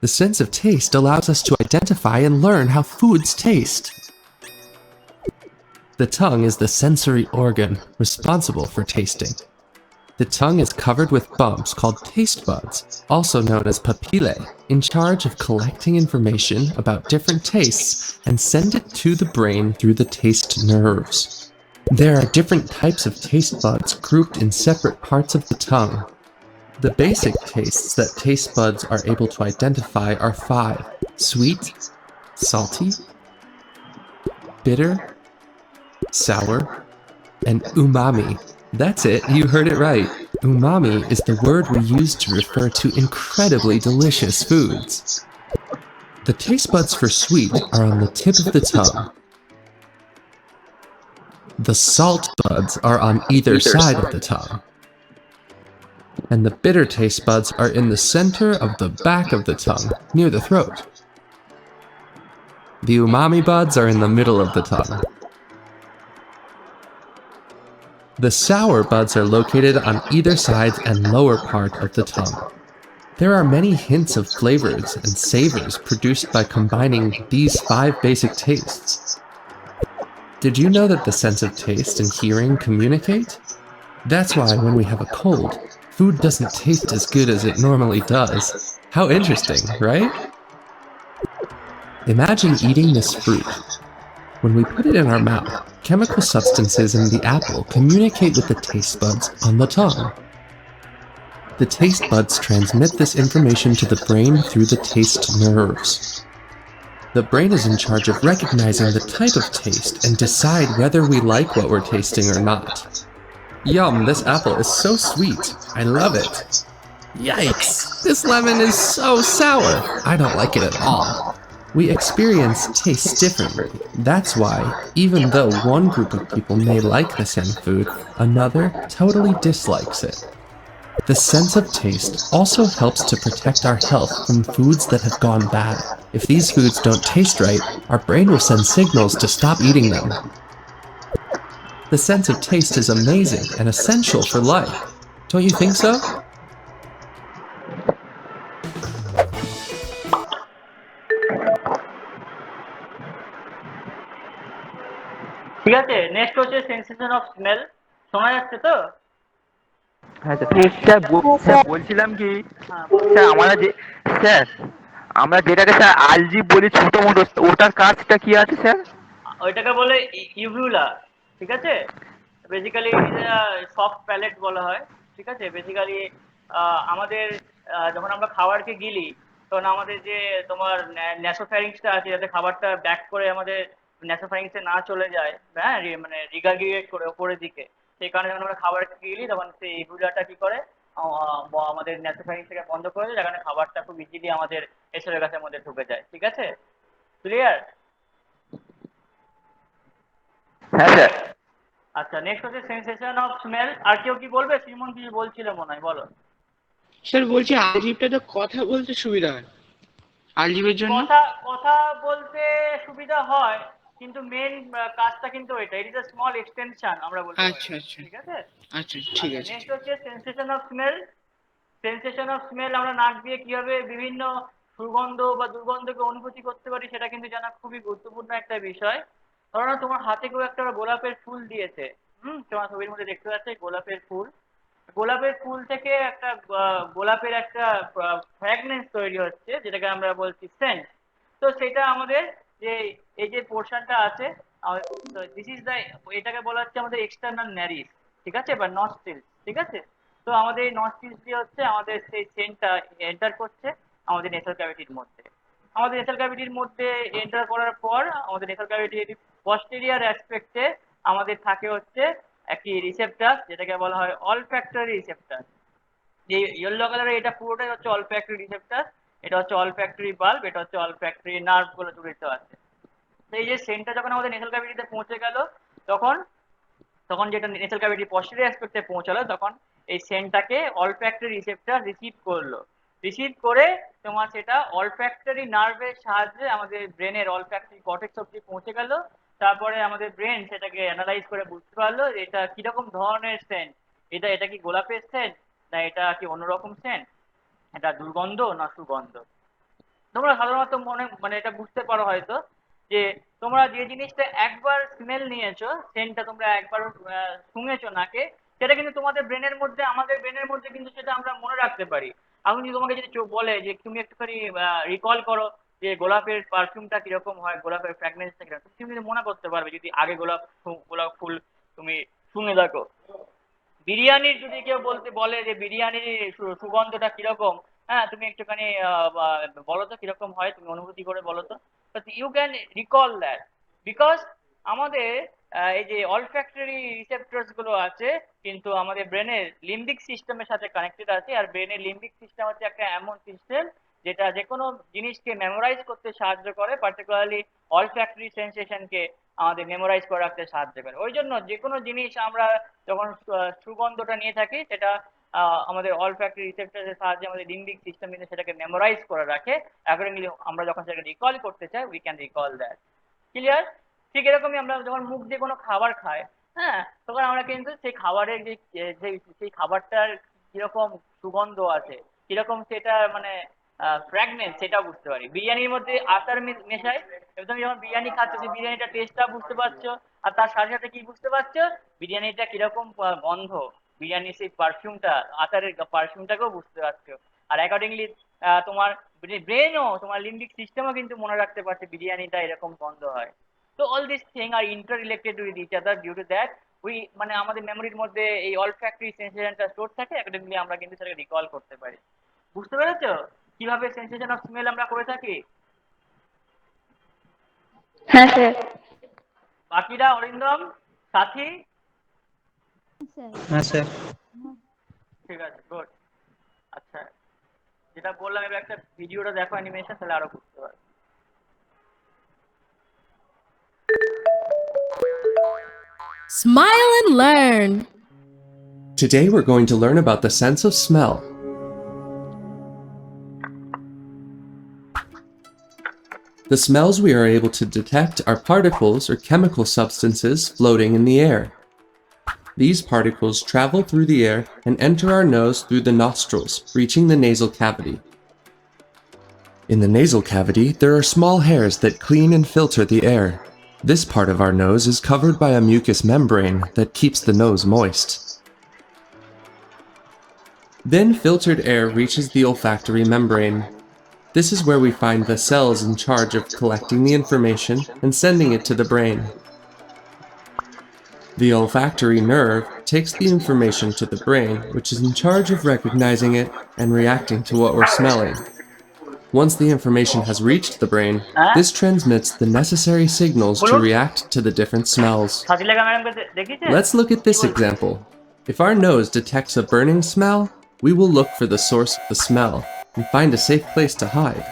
The sense of taste allows us to identify and learn how foods taste. The tongue is the sensory organ responsible for tasting. The tongue is covered with bumps called taste buds, also known as papillae, in charge of collecting information about different tastes and send it to the brain through the taste nerves. There are different types of taste buds grouped in separate parts of the tongue. The basic tastes that taste buds are able to identify are 5: sweet, salty, bitter, sour, and umami. That's it, you heard it right. Umami is the word we use to refer to incredibly delicious foods. The taste buds for sweet are on the tip of the tongue. The salt buds are on either side of the tongue. And the bitter taste buds are in the center of the back of the tongue, near the throat. The umami buds are in the middle of the tongue. The sour buds are located on either side and lower part of the tongue. There are many hints of flavors and savors produced by combining these 5 basic tastes. Did you know that the sense of taste and hearing communicate? That's why when we have a cold, food doesn't taste as good as it normally does. How interesting, right? Imagine eating this fruit. When we put it in our mouth, chemical substances in the apple communicate with the taste buds on the tongue. The taste buds transmit this information to the brain through the taste nerves. The brain is in charge of recognizing the type of taste and decide whether we like what we're tasting or not. Yum, this apple is so sweet. I love it. Yikes, this lemon is so sour. I don't like it at all. We experience tastes differently. That's why, even though one group of people may like the same food, another totally dislikes it. The sense of taste also helps to protect our health from foods that have gone bad. If these foods don't taste right, our brain will send signals to stop eating them. The sense of taste is amazing and essential for life. Don't you think so? ঠিক আছে, next হচ্ছে sensation of smell. শোনা যাচ্ছে তো? হ্যাঁ sir বলছিলাম কি হ্যাঁ, স্যার আমরা যেটাকে স্যার আলজিভ বলি ছোট মোটো, ওটার কাজটা কি আছে স্যার? ওইটাকে বলে ইউভুলা। ঠিক আছে, বেসিক্যালি সফট প্যালেট বলা হয়। ঠিক আছে, বেসিক্যালি আমাদের যখন আমরা খাবারকে গিলি তখন আমাদের যে তোমার ন্যাসোফ্যারিংসটা আছে, যাতে খাবারটা ব্যাক করে আমাদের ন্যাসোফ্যারিংসে না চলে যায়, হ্যাঁ, মানে রিগার্গিয়েট করে ওপরের দিকে, সেই কারণে যখন আমরা খাবারকে গিলি তখন সেই ইউভুলাটা কি করে আমাদের ন্যাসোফ্যারিংসটাকে বন্ধ করে দেয়, যার কারণে খাবারটা খুব ইজিলি আমাদের এসোফেগাসের মধ্যে ঢুকে যায়। ঠিক আছে, ক্লিয়ার? হ্যাঁ স্যার। আচ্ছা, নেক্সট হচ্ছে সেন্সেশন অফ স্মেল। আর কেউ কি বলবে? সিমন কিছু বলছিল মনে হয়, বলো। স্যার বলছি আলজিভটা তো কথা বলতে সুবিধা হয় আলজিভের জন্য। কথা কথা বলতে সুবিধা হয়, কিন্তু মেন কাজটা কিন্তু এটা, ইট ইজ আ স্মল এক্সটেনশন আমরা বলতে পারি। আচ্ছা আচ্ছা ঠিক আছে, আচ্ছা ঠিক আছে। নেক্সট হচ্ছে sensation of smell. Sensation of smell আমরা নাক দিয়ে কিভাবে বিভিন্ন সুগন্ধ বা দুর্গন্ধকে অনুভূতি করতে পারি সেটা কিন্তু জানা খুবই গুরুত্বপূর্ণ একটা বিষয়। ধরো না, তোমার হাতে কেউ একটা গোলাপের ফুল দিয়েছে, তোমার ছবির মধ্যে দেখতে পাচ্ছে গোলাপের ফুল। গোলাপের ফুল থেকে একটা গোলাপের একটা ফ্র্যাগনেন্স তৈরি হচ্ছে, যেটাকে আমরা বলছি সেন্ট। তো সেটা আমাদের যে এই যে পোর্শনটা আছে, দিস ইজ দ্য, এটাকে বলা হচ্ছে আমাদের এক্সটার্নাল ন্যারিস। ঠিক আছে, বা নস্ট্রিলস। ঠিক আছে, তো আমাদের এই নস্ট্রিলস দিয়ে হচ্ছে আমাদের সেই সেন্টটা এন্টার করছে আমাদের নেসাল ক্যাভিটির মধ্যে। আমাদের নেসাল ক্যাভিটির মধ্যে এন্টার করার পর আমাদের নেসাল ক্যাভিটির পস্টেরিয়ার অ্যাসপেক্টে আমাদের থাকে হচ্ছে একটি রিসেপ্টর, যেটাকে বলা হয় অলফ্যাক্টরি রিসেপ্টর। যে ইয়েলো কালারের এটা পুরোটাই হচ্ছে অলফ্যাক্টরি রিসেপ্টর। এটা হচ্ছে অলফ্যাক্টরি বাল্ব, এটা হচ্ছে অলফ্যাক্টরি নার্ভ গুলো জড়িত আছে। তো এই যে সেন্টটা যখন আমাদের নেসাল ক্যাভিটিতে পৌঁছে গেল, তখন তখন যেটা নেসাল ক্যাভিটি পস্টেরিয়র অ্যাসপেক্টে পৌঁছালো, তখন এই সেন্টটাকে অলফ্যাক্টরি রিসেপ্টর রিসিভ করলো। রিসিভ করে তোমার সেটা অলফ্যাক্টরি নার্ভের সাহায্যে আমাদের ব্রেনের অলফ্যাক্টরি কর্টেক্স অব্দি পৌঁছে গেল। তারপরে আমাদের ব্রেন সেটাকে অ্যানালাইজ করে বুঝতে পারলো যে এটা কিরকম ধরনের সেন্ট। এটা কি গোলাপের সেন্ট, না এটা কি অন্যরকম সেন্ট, এটা দুর্গন্ধ না সুগন্ধ। তোমরা সাধারণত মানে এটা বুঝতে পারো হয়তো, যে তোমরা যে জিনিসটা একবার স্মেল নিয়েছো, সেন্টটা তোমরা একবার শুঙেছো নাকে, সেটা কিন্তু তোমাদের ব্রেনের মধ্যে, আমাদের ব্রেনের মধ্যে কিন্তু সেটা আমরা মনে রাখতে পারি। এখন যদি তোমাকে যদি বলে যে তুমি একটুখানি রিকল করো যে গোলাপের পারফিউমটা কিরকম হয়, গোলাপের ফ্র্যাগনেন্সটা কিরকম, তুমি কিন্তু মনে করতে পারবে যদি আগে গোলাপ ফুল তুমি শুঙে দেখো। বিরিয়ানির যদি কেউ বলে যে বিরিয়ানির সুগন্ধটা কিরকম, হ্যাঁ, তুমি একটুখানি বলো তো কিরকম হয়, তুমি অনুভূতি করে বলো তো। You can recall that, because আমাদের এই যে অলফ্যাক্টরি রিসেপ্টরস গুলো আছে কিন্তু আমাদের ব্রেনের লিম্বিক সিস্টেমের সাথে কানেক্টেড আছে। আর ব্রেনের লিম্বিক সিস্টেম হচ্ছে একটা এমন সিস্টেম যেটা যে কোনো জিনিসকে মেমোরাইজ করতে সাহায্য করে, পার্টিকুলারলি অলফ্যাক্টরি সেন্সেশনকে আমাদের মেমোরাইজ করে রাখতে সাহায্য করে। ওই জন্য যে কোনো জিনিস আমরা যখন সুগন্ধটা নিয়ে থাকি, সেটা আমাদের অলফ্যাক্টরি রিসেপ্টরের সাহায্যে আমাদের লিম্বিক সিস্টেম কিন্তু সেটাকে মেমোরাইজ করে রাখে। অ্যাকর্ডিংলি আমরা যখন সেটাকে রিকল করতে চাই, we can recall that. Clear? ঠিক এরকমই আমরা যখন মুখ দিয়ে কোনো খাবার খাই, হ্যাঁ, তখন আমরা কিন্তু সেই খাবারের সেই খাবারটার কিরকম সুগন্ধ আছে, কিরকম সেটা মানে ফ্র্যাগনেন্স, সেটা বুঝতে পারি। বিরিয়ানির মধ্যে আচার মেশাই, এবার তুমি যখন বিরিয়ানি খাচ্ছ, সেই বিরিয়ানিটা টেস্টটা বুঝতে পারছো, আর তার সাথে সাথে কি বুঝতে পারছো, বিরিয়ানিটা কিরকম গন্ধ, বিরিয়ানির সেই পারফিউমটা, আচারের পারফিউমটাকেও বুঝতে পারছো। আর অ্যাকর্ডিংলি তোমার ব্রেনও, তোমার লিম্বিক সিস্টেমও কিন্তু মনে রাখতে পারছে বিরিয়ানিটা এরকম গন্ধ হয়। তো all this thing are interrelated with each other, due to that we মানে আমাদের মেমোরির মধ্যে এই অলফ্যাক্টরি সেন্সেশনটা স্টোর থাকে, অ্যাকর্ডিংলি আমরা কিন্তু সেটাকে রিকল করতে পারি। বুঝতে পেরেছো কিভাবে সেন্সেশন অফ স্মেল আমরা করে থাকি? হ্যাঁ স্যার। বাকিরা, অরিন্দম, সাথী? হ্যাঁ স্যার। ঠিক আছে, গুড। আচ্ছা, যেটা বললাম, এবার একটা ভিডিওটা দেখো অ্যানিমেশন, তাহলে আরো বুঝতে পারবে। Smile and learn. Today we're going to learn about the sense of smell. The smells we are able to detect are particles or chemical substances floating in the air. These particles travel through the air and enter our nose through the nostrils, reaching the nasal cavity. In the nasal cavity, there are small hairs that clean and filter the air. This part of our nose is covered by a mucous membrane that keeps the nose moist. Then filtered air reaches the olfactory membrane. This is where we find the cells in charge of collecting the information and sending it to the brain. The olfactory nerve takes the information to the brain, which is in charge of recognizing it and reacting to what we're smelling. Once the information has reached the brain, this transmits the necessary signals to react to the different smells. সাথীলেখা ম্যাডামকে দেখিয়েছে? Let's look at this example. If our nose detects a burning smell, we will look for the source of the smell and find a safe place to hide.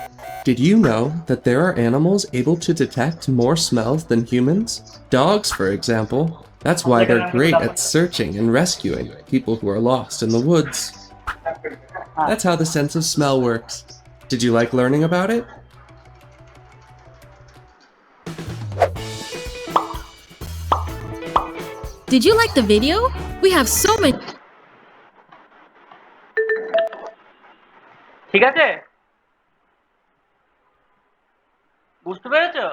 Did you know that there are animals able to detect more smells than humans? Dogs, for example. That's why they're great at searching and rescuing people who are lost in the woods. That's how the sense of smell works. Did you like learning about it? Did you like the video? We have so many. ঠিক আছে, বুঝতে পেরেছো?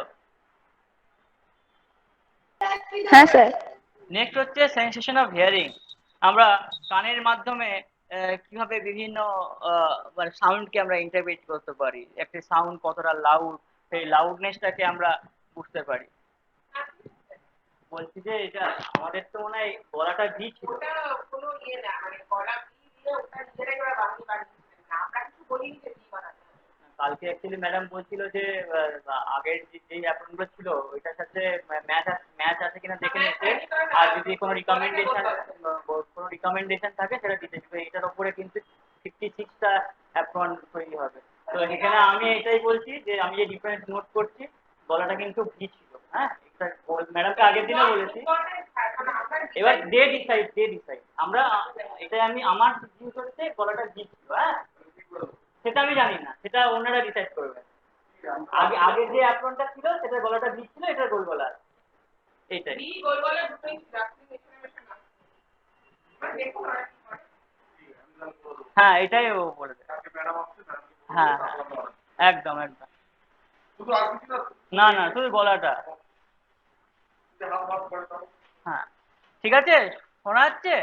হ্যাঁ sir. Next হচ্ছে sensation of hearing. আমরা কানের মাধ্যমে কিভাবে বিভিন্ন মানে সাউন্ডকে আমরা ইন্টারপ্রেট করতে পারি, একটি সাউন্ড কতটা লাউড, সেই লাউডনেসটাকে আমরা বুঝতে পারি। বলছি যে এটা আমাদের তো মনে হয় গলাটা ভি ছিল। কালকে অ্যাকচুয়ালি ম্যাডাম বলছিল যে আগের যেই অ্যাপয়েন্টগুলো ছিল ওইটার সাথে ম্যাচ আছে কিনা দেখে নিতে, আর যদি কোনো রিকমেন্ডেশন থাকে সেটা দিতে দিবে। এটার উপরে কিন্তু 56টা অ্যাপয়েন্ট তৈরি হবে। তো এখানে আমি এটাই বলছি যে আমি যে ডিফারেন্স নোট করছি, গলাটা কিন্তু ভি ছিল। হ্যাঁ, ম্যাডামকে আগের দিনে বলেছি। এবার দে ডিসাইড আমরা, এটাই আমি আমার জিনিস হচ্ছে গলাটা ভি ছিল। হ্যাঁ, সেটা আমি জানি না, সেটা ওনারা ডিসাইড করবে। আগে যে অ্যাপ্রনটা ছিল সেটা গলাটা ভি ছিল, এটা গোল গলা। এইটাই। হ্যাঁ, এটাই ও বলবে। হ্যাঁ হ্যাঁ, একদম একদম। না না, শুধু গলাটা। হ্যাঁ, ঠিক আছে, শোনা যাচ্ছে?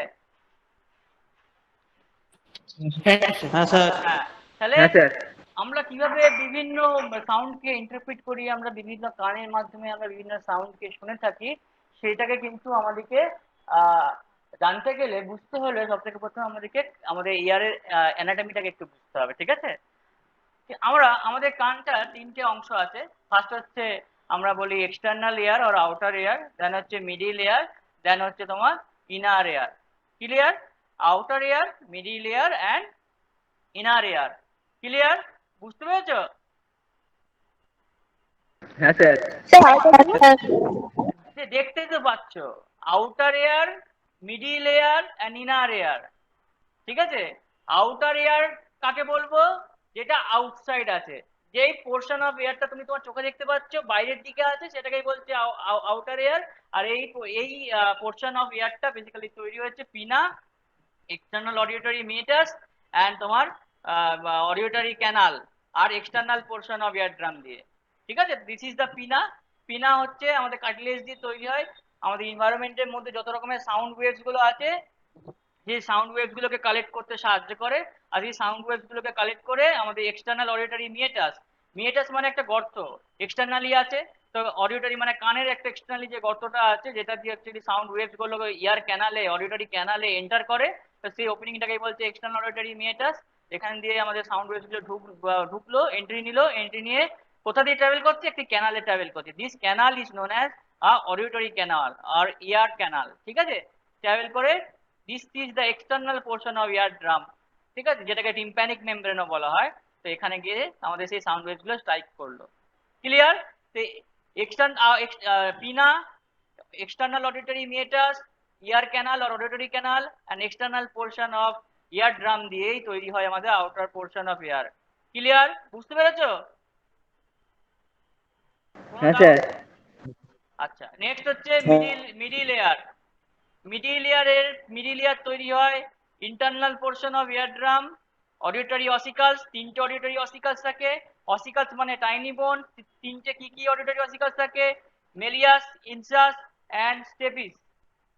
হ্যাঁ স্যার। হ্যাঁ, তাহলে হ্যাঁ স্যার। আমরা কিভাবে বিভিন্ন সাউন্ডকে ইন্টারপ্রিট করি, আমরা বিভিন্ন কানের মাধ্যমে আমরা বিভিন্ন সাউন্ডকে শুনে থাকি, সেইটাকে কিন্তু আমাদেরকে জানতে গেলে, বুঝতে হলে সব থেকে প্রথমে আমাদেরকে আমাদের ইয়ারের অ্যানাটমিটাকে একটু বুঝতে হবে। ঠিক আছে, আমরা আমাদের কানটা তিনটে অংশ আছে। ফার্স্ট হচ্ছে আমরা বলি এক্সটার্নাল এয়ার আর আউটার এয়ার, দেন হচ্ছে মিডিল এয়ার, দেন হচ্ছে তোমার inner air. Clear? Outer air, middle air and inner air. Clear? বুঝতে পেরেছো? হ্যাঁ স্যার। যে দেখতেই তো পাচ্ছ, outer air, middle air and inner air. ঠিক আছে, আউটার এয়ার কাকে বলবো? যেটা আউটসাইড আছে, যেই পোর্শন অফ এয়ারটা তুমি তোমার চোখে দেখতে পাচ্ছ বাইরের দিকে আছে সেটাকেই বলছে আউটার এয়ার। আর এই পোর্শন অফ এয়ারটা বেসিক্যালি তৈরি হচ্ছে পিনা, এক্সটার্নাল অডিওটরি মিটাস অ্যান্ড তোমার অডিওটরি ক্যানাল আর external portion of ear drum দিয়ে। ঠিক আছে, দিস ইজ দ্য পিনা। পিনা হচ্ছে আমাদের কার্টিলেজ দিয়ে তৈরি হয়। আমাদের এনভায়রনমেন্টের মধ্যে যত রকমের সাউন্ড ওয়েভস গুলো আছে, যে সাউন্ড ওয়েভস গুলোকে কালেক্ট করতে সাহায্য করে, আর এই সাউন্ড ওয়েভস গুলোকে কালেক্ট করে আমাদের এক্সটার্নাল অডিওটরি মিয়েটাস। মিয়েটাস মানে একটা গর্ত, এক্সটার্নালি আছে। তো অডিওটরি মানে কানের একটা এক্সটার্নালি যে গর্তটা আছে, যেটা দিয়ে অ্যাকচুয়ালি সাউন্ড ওয়েভস গুলো ইয়ার ক্যানালে, অডিওটরি ক্যানালে এন্টার করে। তো সেই ওপেনিংটাকেই বলছে এক্সটার্নাল অডিওটরি মিয়েটাস। এখান দিয়ে আমাদের সাউন্ড ওয়েভস গুলো ঢুকলো, এন্ট্রি নিল, এন্ট্রি নিয়ে কোথা দিয়ে ট্রাভেল করছে? একটি ক্যানালে ট্রাভেল করছে। This canal is known as auditory canal আর ইয়ার ক্যানাল। ঠিক আছে, ট্রাভেল করে this is the external portion of ear drum. ঠিক আছে, যেটাকে টিম্প্যানিক মেমব্রেনও বলা হয়। তো এখানে গিয়ে আমাদের সেই সাউন্ড ওয়েভস গুলো স্ট্রাইক করলো। ক্লিয়ার? তো পিনা, external auditory meatus, ear canal or auditory canal and external portion of ear drum দিয়েই তৈরি হয় আমাদের outer portion of ear. Clear? বুঝতে পেরেছো? হ্যাঁ স্যার। আচ্ছা, নেক্সট হচ্ছে মিডিল এয়ার। মিডিল এয়ার তৈরি হয় internal portion of ear drum, auditory ossicles. তিনটে অডিওটরি অসিকালস থাকে। অসিকালস মানে টাইনি বোন। তিনটে কি কি অডিওটরি অসিকালস থাকে? Malleus, incus and stapes.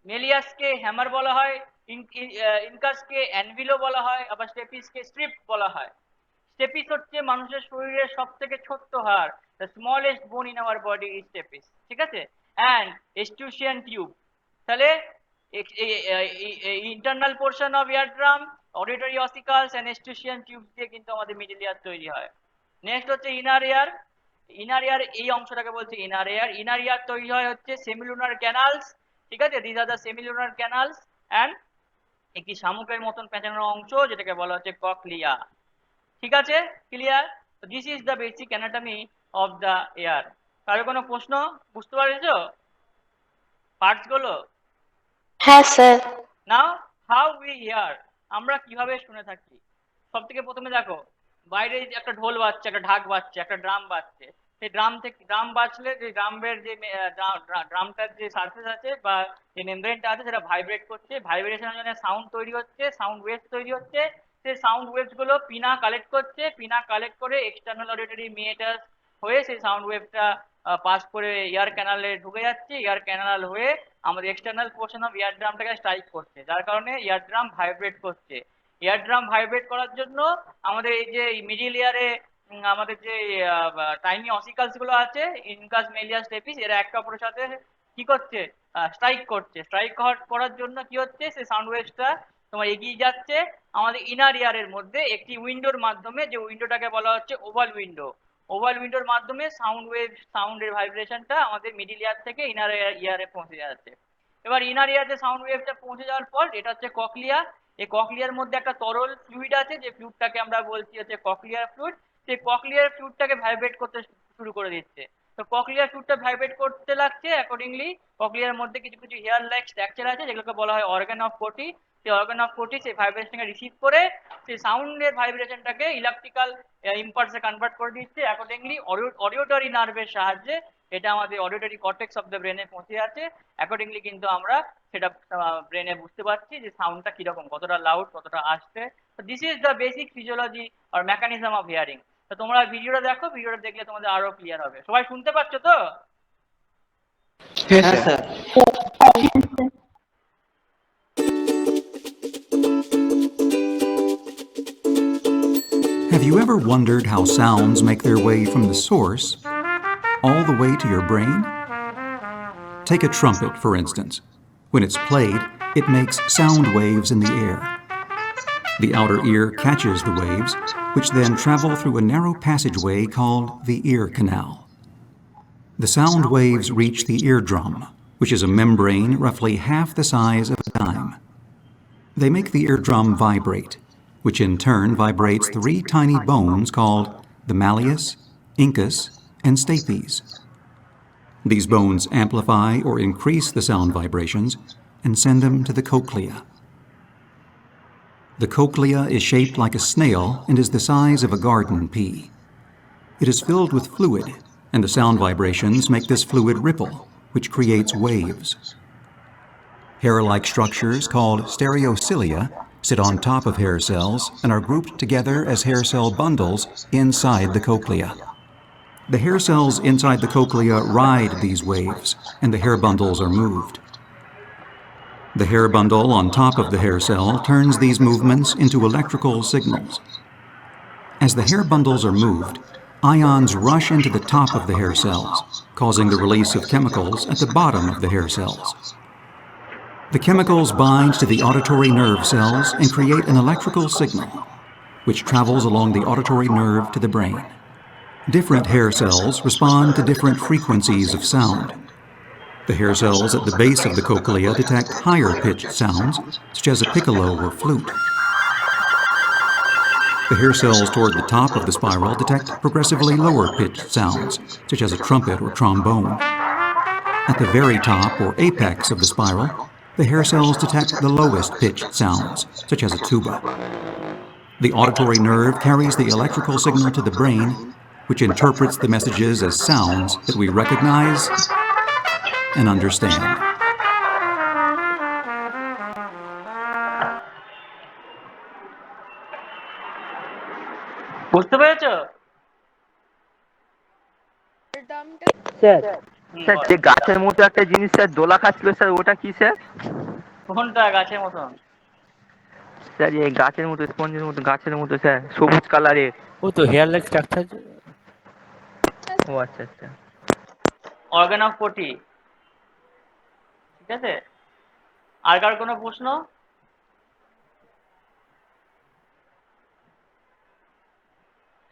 মেলিয়াসকে হ্যামার বলা হয়, ইনকাসকে অ্যানভিলো বলা হয়, আবার স্টেপিসকে স্ট্রিপ বলা হয়। স্টেপিস হচ্ছে মানুষের শরীরের সব থেকে ছোট্ট হাড়, the smallest bone in our body is stapes. ঠিক আছে, অ্যান্ড এস্টুশিয়ান টিউব। তাহলে internal portion of ear drum, auditory ossicles and eustachian tube দিয়ে কিন্তু আমাদের মিডল ইয়ার তৈরি হয়। নেক্সট হচ্ছে ইনার এয়ার। ইনার এয়ার, এই অংশটাকে বলছে ইনার এয়ার। ইনার এয়ার তৈরি হয় হচ্ছে সেমিলুনার ক্যানালস। ঠিক আছে, this are the semilunar canals and একটি শামুকের মতন পেঁচানো অংশ যেটাকে বলা হচ্ছে ককলিয়া। ঠিক আছে, clear? This is the basic anatomy of the air. কারো কোনো প্রশ্ন? বুঝতে পারছো পার্টস গুলো? হ্যাঁ sir. Now how we here, আমরা কিভাবে শুনে থাকি। সব থেকে প্রথমে দেখো, বাইরে একটা ঢোল বাজছে, একটা ঢাক বাজছে, একটা ড্রাম বাজছে। সেই ড্রাম বাজলে যে ড্রামের যে ড্রামটার যে সারফেস আছে বা যে মেমব্রেনটা আছে সেটা ভাইব্রেট করছে। ভাইব্রেশনের জন্য সাউন্ড তৈরি হচ্ছে, সাউন্ড ওয়েভস তৈরি হচ্ছে। সেই সাউন্ড ওয়েভস গুলো পিনা কালেক্ট করছে। পিনা কালেক্ট করে এক্সটার্নাল অডিটরি মিয়েটাস হয়ে সেই সাউন্ড ওয়েভটা পাস করে ইয়ার ক্যানালে ঢুকে যাচ্ছে। ইয়ার ক্যানাল হয়ে আমাদের এক্সটার্নাল পোর্শন অফ ইয়ার ড্রামটাকে স্ট্রাইক করছে, যার কারণে ইয়ার ড্রাম ভাইব্রেট করছে। ইয়ার ড্রাম ভাইব্রেট করার জন্য আমাদের এই যে মিডিল ইয়ারে আমাদের যে টাইনি অসিকালস গুলো আছে, ইনকাস, মেলিয়াস, স্টেপিস, এরা একটা অপরের সাথে কি করছে? স্ট্রাইক করছে। স্ট্রাইক করার জন্য কি হচ্ছে? সেই সাউন্ড ওয়েভসটা তোমার এগিয়ে যাচ্ছে আমাদের ইনার ইয়ারের মধ্যে একটি উইন্ডোর মাধ্যমে, যে উইন্ডোটাকে বলা হচ্ছে ওভাল উইন্ডো। ওভাল উইন্ডোর মাধ্যমে সাউন্ডের ভাইব্রেশনটা আমাদের মিডিল ইয়ার থেকে ইনার ইয়ারে পৌঁছে যাচ্ছে। এবার ইনার ইয়ারে সাউন্ড ওয়েভটা পৌঁছে যাওয়ার পর, এটা হচ্ছে ককলিয়া। এই ককলিয়ার মধ্যে একটা তরল ফ্লুইড আছে, যে ফ্লুইডটাকে আমরা বলছি হচ্ছে ককলিয়ার ফ্লুইড। সেই ককলিয়ার ফ্লুইডটাকে ভাইব্রেট করতে শুরু করে দিচ্ছে। তো ককলিয়ার ফ্লুইডটা ভাইব্রেট করতে লাগছে। অ্যাকর্ডিংলি ককলিয়ার মধ্যে কিছু কিছু হেয়ার লাইক স্ট্রাকচার আছে যেগুলোকে বলা হয় অর্গান অফ কোটি। সেই অর্গান অফ কোটি সেই ভাইব্রেশনকে রিসিভ করে সেই সাউন্ডের ভাইব্রেশনটাকে ইলেকট্রিক্যাল ইম্পালসে কনভার্ট করে দিচ্ছে। অ্যাকর্ডিংলি অডিওটরি নার্ভের সাহায্যে এটা আমাদের অডিওটরি কর্টেক্স অফ দ্য ব্রেনে পৌঁছে যাচ্ছে। অ্যাকর্ডিংলি কিন্তু আমরা সেটা ব্রেনে বুঝতে পারছি যে সাউন্ডটা কিরকম, কতটা লাউড, কতটা আসছে। তো this is the basic physiology আর মেকানিজম অফ হিয়ারিং। তো তোমরা ভিডিওটা দেখো, ভিডিওটা দেখলে তোমাদের আরো ক্লিয়ার হবে। সবাই শুনতে পাচ্ছ তো? হ্যাঁ sir. Have you ever wondered how sounds make their way from the source all the way to your brain? Take a trumpet, for instance. When it's played, it makes sound waves in the air. The outer ear catches the waves, which then travel through a narrow passageway called the ear canal. The sound waves reach the eardrum, which is a membrane roughly half the size of a dime. They make the eardrum vibrate, which in turn vibrates 3 tiny bones called the malleus, incus, and stapes. These bones amplify or increase the sound vibrations and send them to the cochlea. The cochlea is shaped like a snail and is the size of a garden pea. It is filled with fluid, and the sound vibrations make this fluid ripple, which creates waves. Hair-like structures called stereocilia sit on top of hair cells and are grouped together as hair cell bundles inside the cochlea. The hair cells inside the cochlea ride these waves, and the hair bundles are moved. The hair bundle on top of the hair cell turns these movements into electrical signals. As the hair bundles are moved, ions rush into the top of the hair cells, causing the release of chemicals at the bottom of the hair cells. The chemicals bind to the auditory nerve cells and create an electrical signal, which travels along the auditory nerve to the brain. Different hair cells respond to different frequencies of sound. The hair cells at the base of the cochlea detect higher-pitched sounds, such as a piccolo or flute. The hair cells toward the top of the spiral detect progressively lower-pitched sounds, such as a trumpet or trombone. At the very top or apex of the spiral, the hair cells detect the lowest-pitched sounds, such as a tuba. The auditory nerve carries the electrical signal to the brain, which interprets the messages as sounds that we recognize and understand. বুঝতে পেরেছো? Sir হুম, sir বলো। যে গাছের মতো একটা জিনিস sir দোলা খাচ্ছিল sir ওটা কি স্যার? কোনটা গাছের মতন? স্যার এই গাছের মতো স্পঞ্জের মতো গাছের মতো স্যার সবুজ কালারের। ও তো হেয়ার লাইক স্ট্রাকচার। ও আচ্ছা আচ্ছা। অর্গান অফ কোটি। ঠিক আছে, আর কার কোনো প্রশ্ন?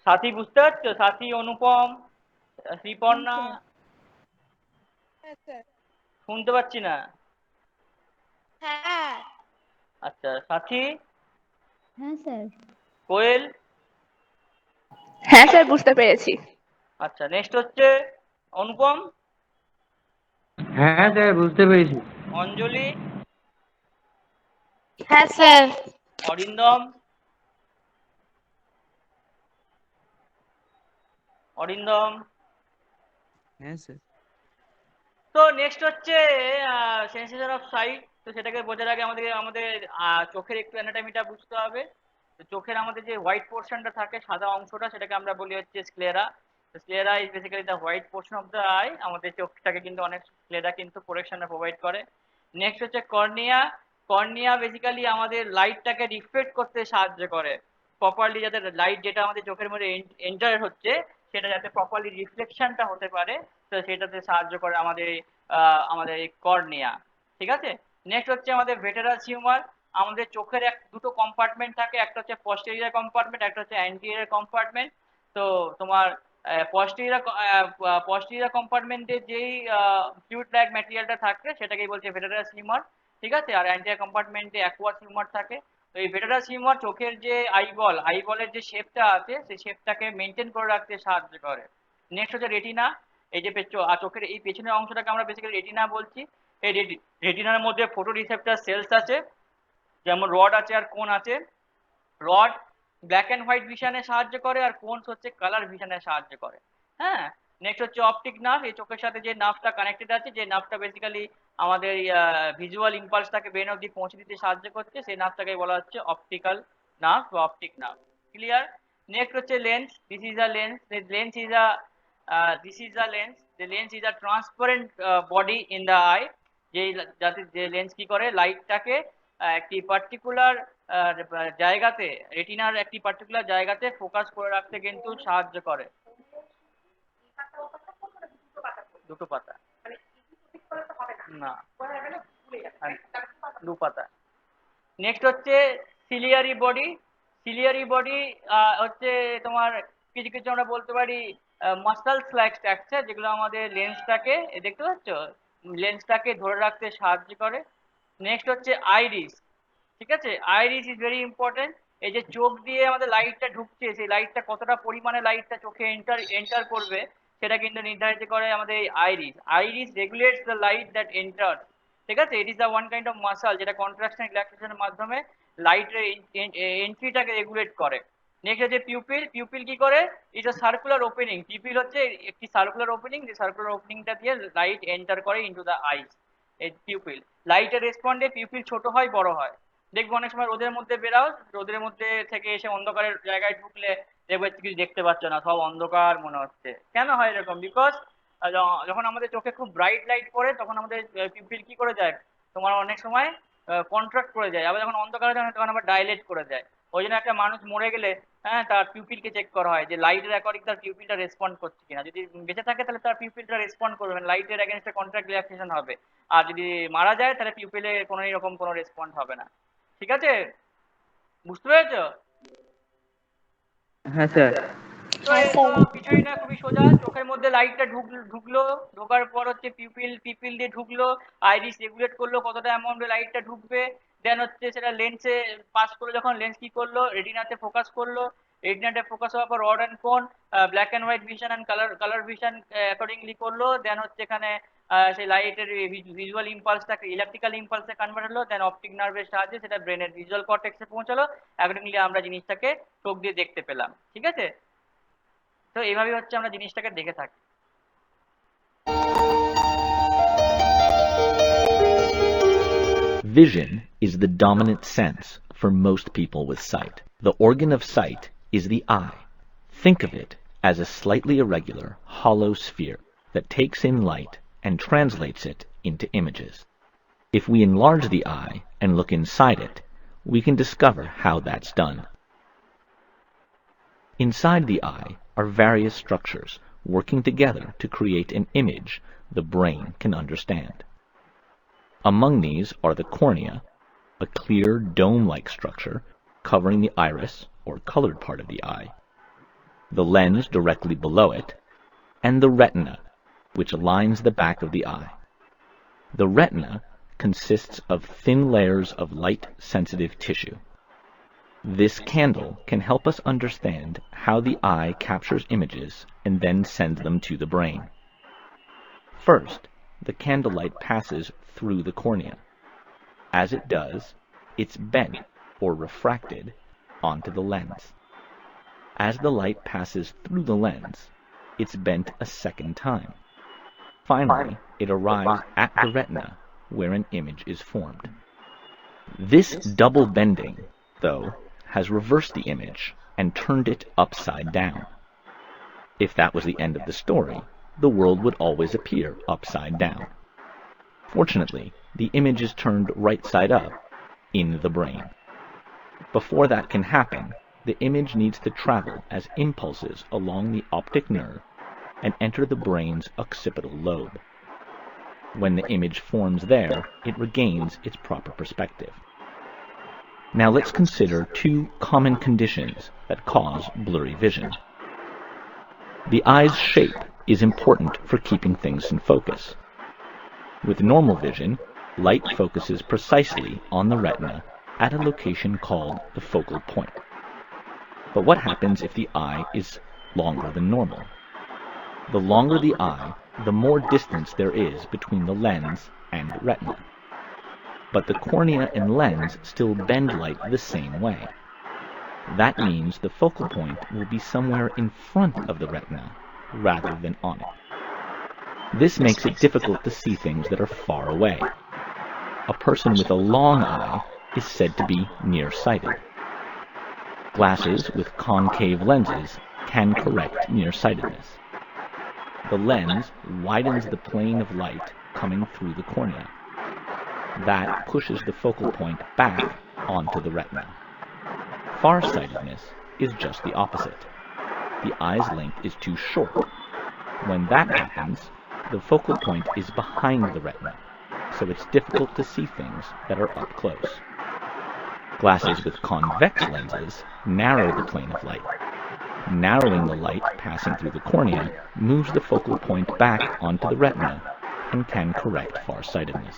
সাথী বুঝতে পারছো? সাথী, অনুপম, শ্রীপর্ণা? শুনতে পাচ্ছি না। হ্যাঁ আচ্ছা, সাথী, হ্যাঁ স্যার। কোয়েল। হ্যাঁ স্যার বুঝতে পেরেছি। আচ্ছা, নেক্সট হচ্ছে অনুপম, হ্যাঁ স্যার বুঝতে পেরেছি। অঞ্জলি, হ্যাঁ স্যার। অরিন্দম, অরিন্দম। হ্যাঁ স্যার। তো নেক্সট হচ্ছে সেন্সেশন অফ সাইট। তো সেটাকে বোঝার আগে আমাদের আমাদের চোখের একটু অ্যানাটমিটা বুঝতে হবে। তো চোখের আমাদের যে হোয়াইট পোর্শনটা থাকে, সাদা অংশটা, সেটাকে আমরা বলি হচ্ছে স্ক্লেরা। তো sclera is basically the white portion of the I. আমাদের চোখটাকে কিন্তু অনেক স্ক্লেরা কিন্তু প্রোটেকশনে প্রোভাইড করে। নেক্সট হচ্ছে কর্নিয়া। কর্নিয়া বেসিক্যালি আমাদের লাইটটাকে রিফ্লেক্ট করতে সাহায্য করে প্রপারলি, যাতে লাইট যেটা আমাদের চোখের মধ্যে এন্টার হচ্ছে সেটা যাতে প্রপারলি রিফ্লেকশনটা হতে পারে। তো সেটাতে সাহায্য করে আমাদের আমাদের এই কর্নিয়া। ঠিক আছে, নেক্সট হচ্ছে আমাদের ভেটেরাস হিউমার। আমাদের চোখের দুটো কম্পার্টমেন্ট থাকে, একটা হচ্ছে পস্টেরিয়র কম্পার্টমেন্ট, একটা হচ্ছে অ্যান্টেরিয়র কম্পার্টমেন্ট। তো তোমার পস্টেরিয়র কম্পার্টমেন্টে যেই ফ্লুইড লাইক ম্যাটেরিয়ালটা থাকে সেটাকেই বলছে ভেটেরাস হিউমার। ঠিক আছে, আর অ্যান্টেরিয়র কম্পার্টমেন্টে অ্যাকুয়াস হিউমার থাকে। তো এই ভেটেরাস হিউমার চোখের যে আইবলের যে শেপটা আছে সেই শেপটাকে মেনটেন করে রাখতে সাহায্য করে। নেক্সট হচ্ছে রেটিনা। এই যে চোখের এই পেছনের অংশটাকে আমরা বেসিক্যালি রেটিনা বলছি। এই রেটিনার মধ্যে ফটো রিসেপ্টর সেলস আছে, যেমন রড আছে আর কোন আছে। রড ব্ল্যাক অ্যান্ড হোয়াইট ভিশনে সাহায্য করে, আর কোনস হচ্ছে কালার ভিশনে সাহায্য করে। হ্যাঁ, নেক্সট হচ্ছে অপটিক নার্ভ। এই চোখের সাথে যে নার্ভটা কানেক্টেড আছে, যে নার্ভটা বেসিক্যালি আমাদের ভিজুয়াল ইম্পালসটাকে ব্রেন অবধি পৌঁছে দিতে সাহায্য করছে, সেই নার্ভটাকে বলা হচ্ছে অপটিক্যাল নার্ভ বা অপটিক নার্ভ। ক্লিয়ার? নেক্সট হচ্ছে lens. This is a lens. Lens is a this is a lens. The lens is a transparent body in the eye. যাতে যে লেন্স কি করে, লাইটটাকে একটি পার্টিকুলার জায়গাতে, রেটিনার একটি পার্টিকুলার জায়গাতে ফোকাস করে রাখতে কিন্তু সাহায্য করে। দুটো পাতা না, দু পাতা। নেক্সট হচ্ছে সিলিয়ারি বডি। সিলিয়ারি বডি হচ্ছে তোমার কিছু কিছু আমরা বলতে পারি মাসলস লাইক স্ট্রাকচার, যেগুলো আমাদের লেন্সটাকে, দেখতে পাচ্ছ, লেন্সটাকে ধরে রাখতে সাহায্য করে। নেক্সট হচ্ছে আইরিস। ঠিক আছে, আইরিস ইজ ভেরি ইম্পর্টেন্ট। এই যে চোখ দিয়ে আমাদের লাইটটা ঢুকছে, সেই লাইটটা কতটা পরিমাণে লাইটটা চোখে এন্টার করবে সেটা কিন্তু নির্ধারিত করে আমাদের এই iris. Iris regulates the light that enter, ঠিক আছে? It is the one kind of muscle যেটা কন্ট্রাকশন রিল্যাক্সেশনের মাধ্যমে লাইটের এন্ট্রিটাকে রেগুলেট করে। নেক্সট হচ্ছে পিউপিল। পিউপিল কি করে? It's a circular opening. Pupil হচ্ছে একটি সার্কুলার ওপেনিং, যে সার্কুলার ওপেনিংটা দিয়ে লাইট এন্টার করে ইনটু দ্য আইস। এই পিউপিল লাইটের রেসপন্ডে পিউপিল ছোট হয় বড় হয়। দেখবো অনেক সময় রোদের মধ্যে বেরাও, রোদের মধ্যে থেকে এসে অন্ধকারের জায়গায় ঢুকলে দেখবে কিছু দেখতে পাচ্ছ না, সব অন্ধকার মনে হচ্ছে। কেন হয় এরকম? বিকজ যখন আমাদের চোখে খুব ব্রাইট লাইট পড়ে তখন আমাদের পিউপিল কি করে যায়, তোমার অনেক সময় কন্ট্রাক্ট করে যায়, আবার যখন অন্ধকারে যায় তখন আবার ডাইলেট করে যায়। ওই জন্য একটা মানুষ মরে গেলে হ্যাঁ তার পিউপিলকে চেক করা হয় যে লাইটের অ্যাকর্ডিং তার পিউপিলটা রেসপন্ড করছে কিনা। যদি বেঁচে থাকে তাহলে তার পিউপিলটা রেসপন্ড করবে, লাইটের এগেনস্টে কন্ট্রাক্ট রিল্যাক্সেশন হবে। আর যদি মারা যায় তাহলে পিউপিলে কোনো রকম কোনো রেসপন্ড হবে না। ঠিক আছে, বুঝতে পেরেছো? হ্যাঁ স্যার। তো এই তো কিছুই না, খুবই সোজা। চোখের মধ্যে লাইটটা ঢুকলো, ঢোকার পর হচ্ছে পিপিল দিয়ে ঢুকলো, আইরিস রেগুলেট করলো কতটা অ্যামাউন্টে লাইটটা ঢুকবে, দেন হচ্ছে সেটা লেন্সে পাস করলো, যখন লেন্স কি করলো রেটিনাতে ফোকাস করলো, রেটিনাতে ফোকাস হওয়ার পর রড অ্যান্ড কোন black and white vision and colour vision accordingly করলো, দেন হচ্ছে এখানে সেই লাইটের ভিজুয়াল ইম্পালসটাকে ইলেকট্রিক্যাল ইম্পালসে কনভার্ট হলো, দেন অপটিক নার্ভের সাহায্যে সেটা ব্রেনের ভিজুয়াল কর্টেক্সে পৌঁছালো, অ্যাকর্ডিংলি আমরা জিনিসটাকে চোখ দিয়ে দেখতে পেলাম। ঠিক আছে, তো এইভাবেই হচ্ছে আমরা জিনিসটাকে দেখে থাকি। Vision is the dominant sense for most people with sight. The organ of sight is the eye. Think of it as a slightly irregular, hollow sphere that takes in light and translates it into images. If we enlarge the eye and look inside it, we can discover how that's done. Inside the eye are various structures working together to create an image the brain can understand. Among these are the cornea, a clear dome-like structure covering the iris or colored part of the eye, the lens directly below it, and the retina, which lines the back of the eye. The retina consists of thin layers of light-sensitive tissue. This candle can help us understand how the eye captures images and then sends them to the brain. First, the candlelight passes through the cornea. As it does, it's bent or refracted onto the lens. As the light passes through the lens, it's bent a second time. Finally, it arrives at the retina, where an image is formed. This double bending, though, has reversed the image and turned it upside down. If that was the end of the story, the world would always appear upside down. Fortunately, the image is turned right side up in the brain. Before that can happen, the image needs to travel as impulses along the optic nerve and enter the brain's occipital lobe. When the image forms there, it regains its proper perspective. Now let's consider two common conditions that cause blurry vision. The eye's shape is important for keeping things in focus. With normal vision, light focuses precisely on the retina at a location called the focal point. But what happens if the eye is longer than normal? The longer the eye, the more distance there is between the lens and retina. But the cornea and lens still bend light the same way. That means the focal point will be somewhere in front of the retina rather than on it. This makes it difficult to see things that are far away. A person with a long eye is said to be nearsighted. Glasses with concave lenses can correct nearsightedness. The lens widens the plane of light coming through the cornea. That pushes the focal point back onto the retina. Farsightedness is just the opposite. The eye's length is too short. When that happens, the focal point is behind the retina, so it's difficult to see things that are up close. Glasses with convex lenses narrow the plane of light. Narrowing the light passing through the cornea moves the focal point back onto the retina and can correct farsightedness.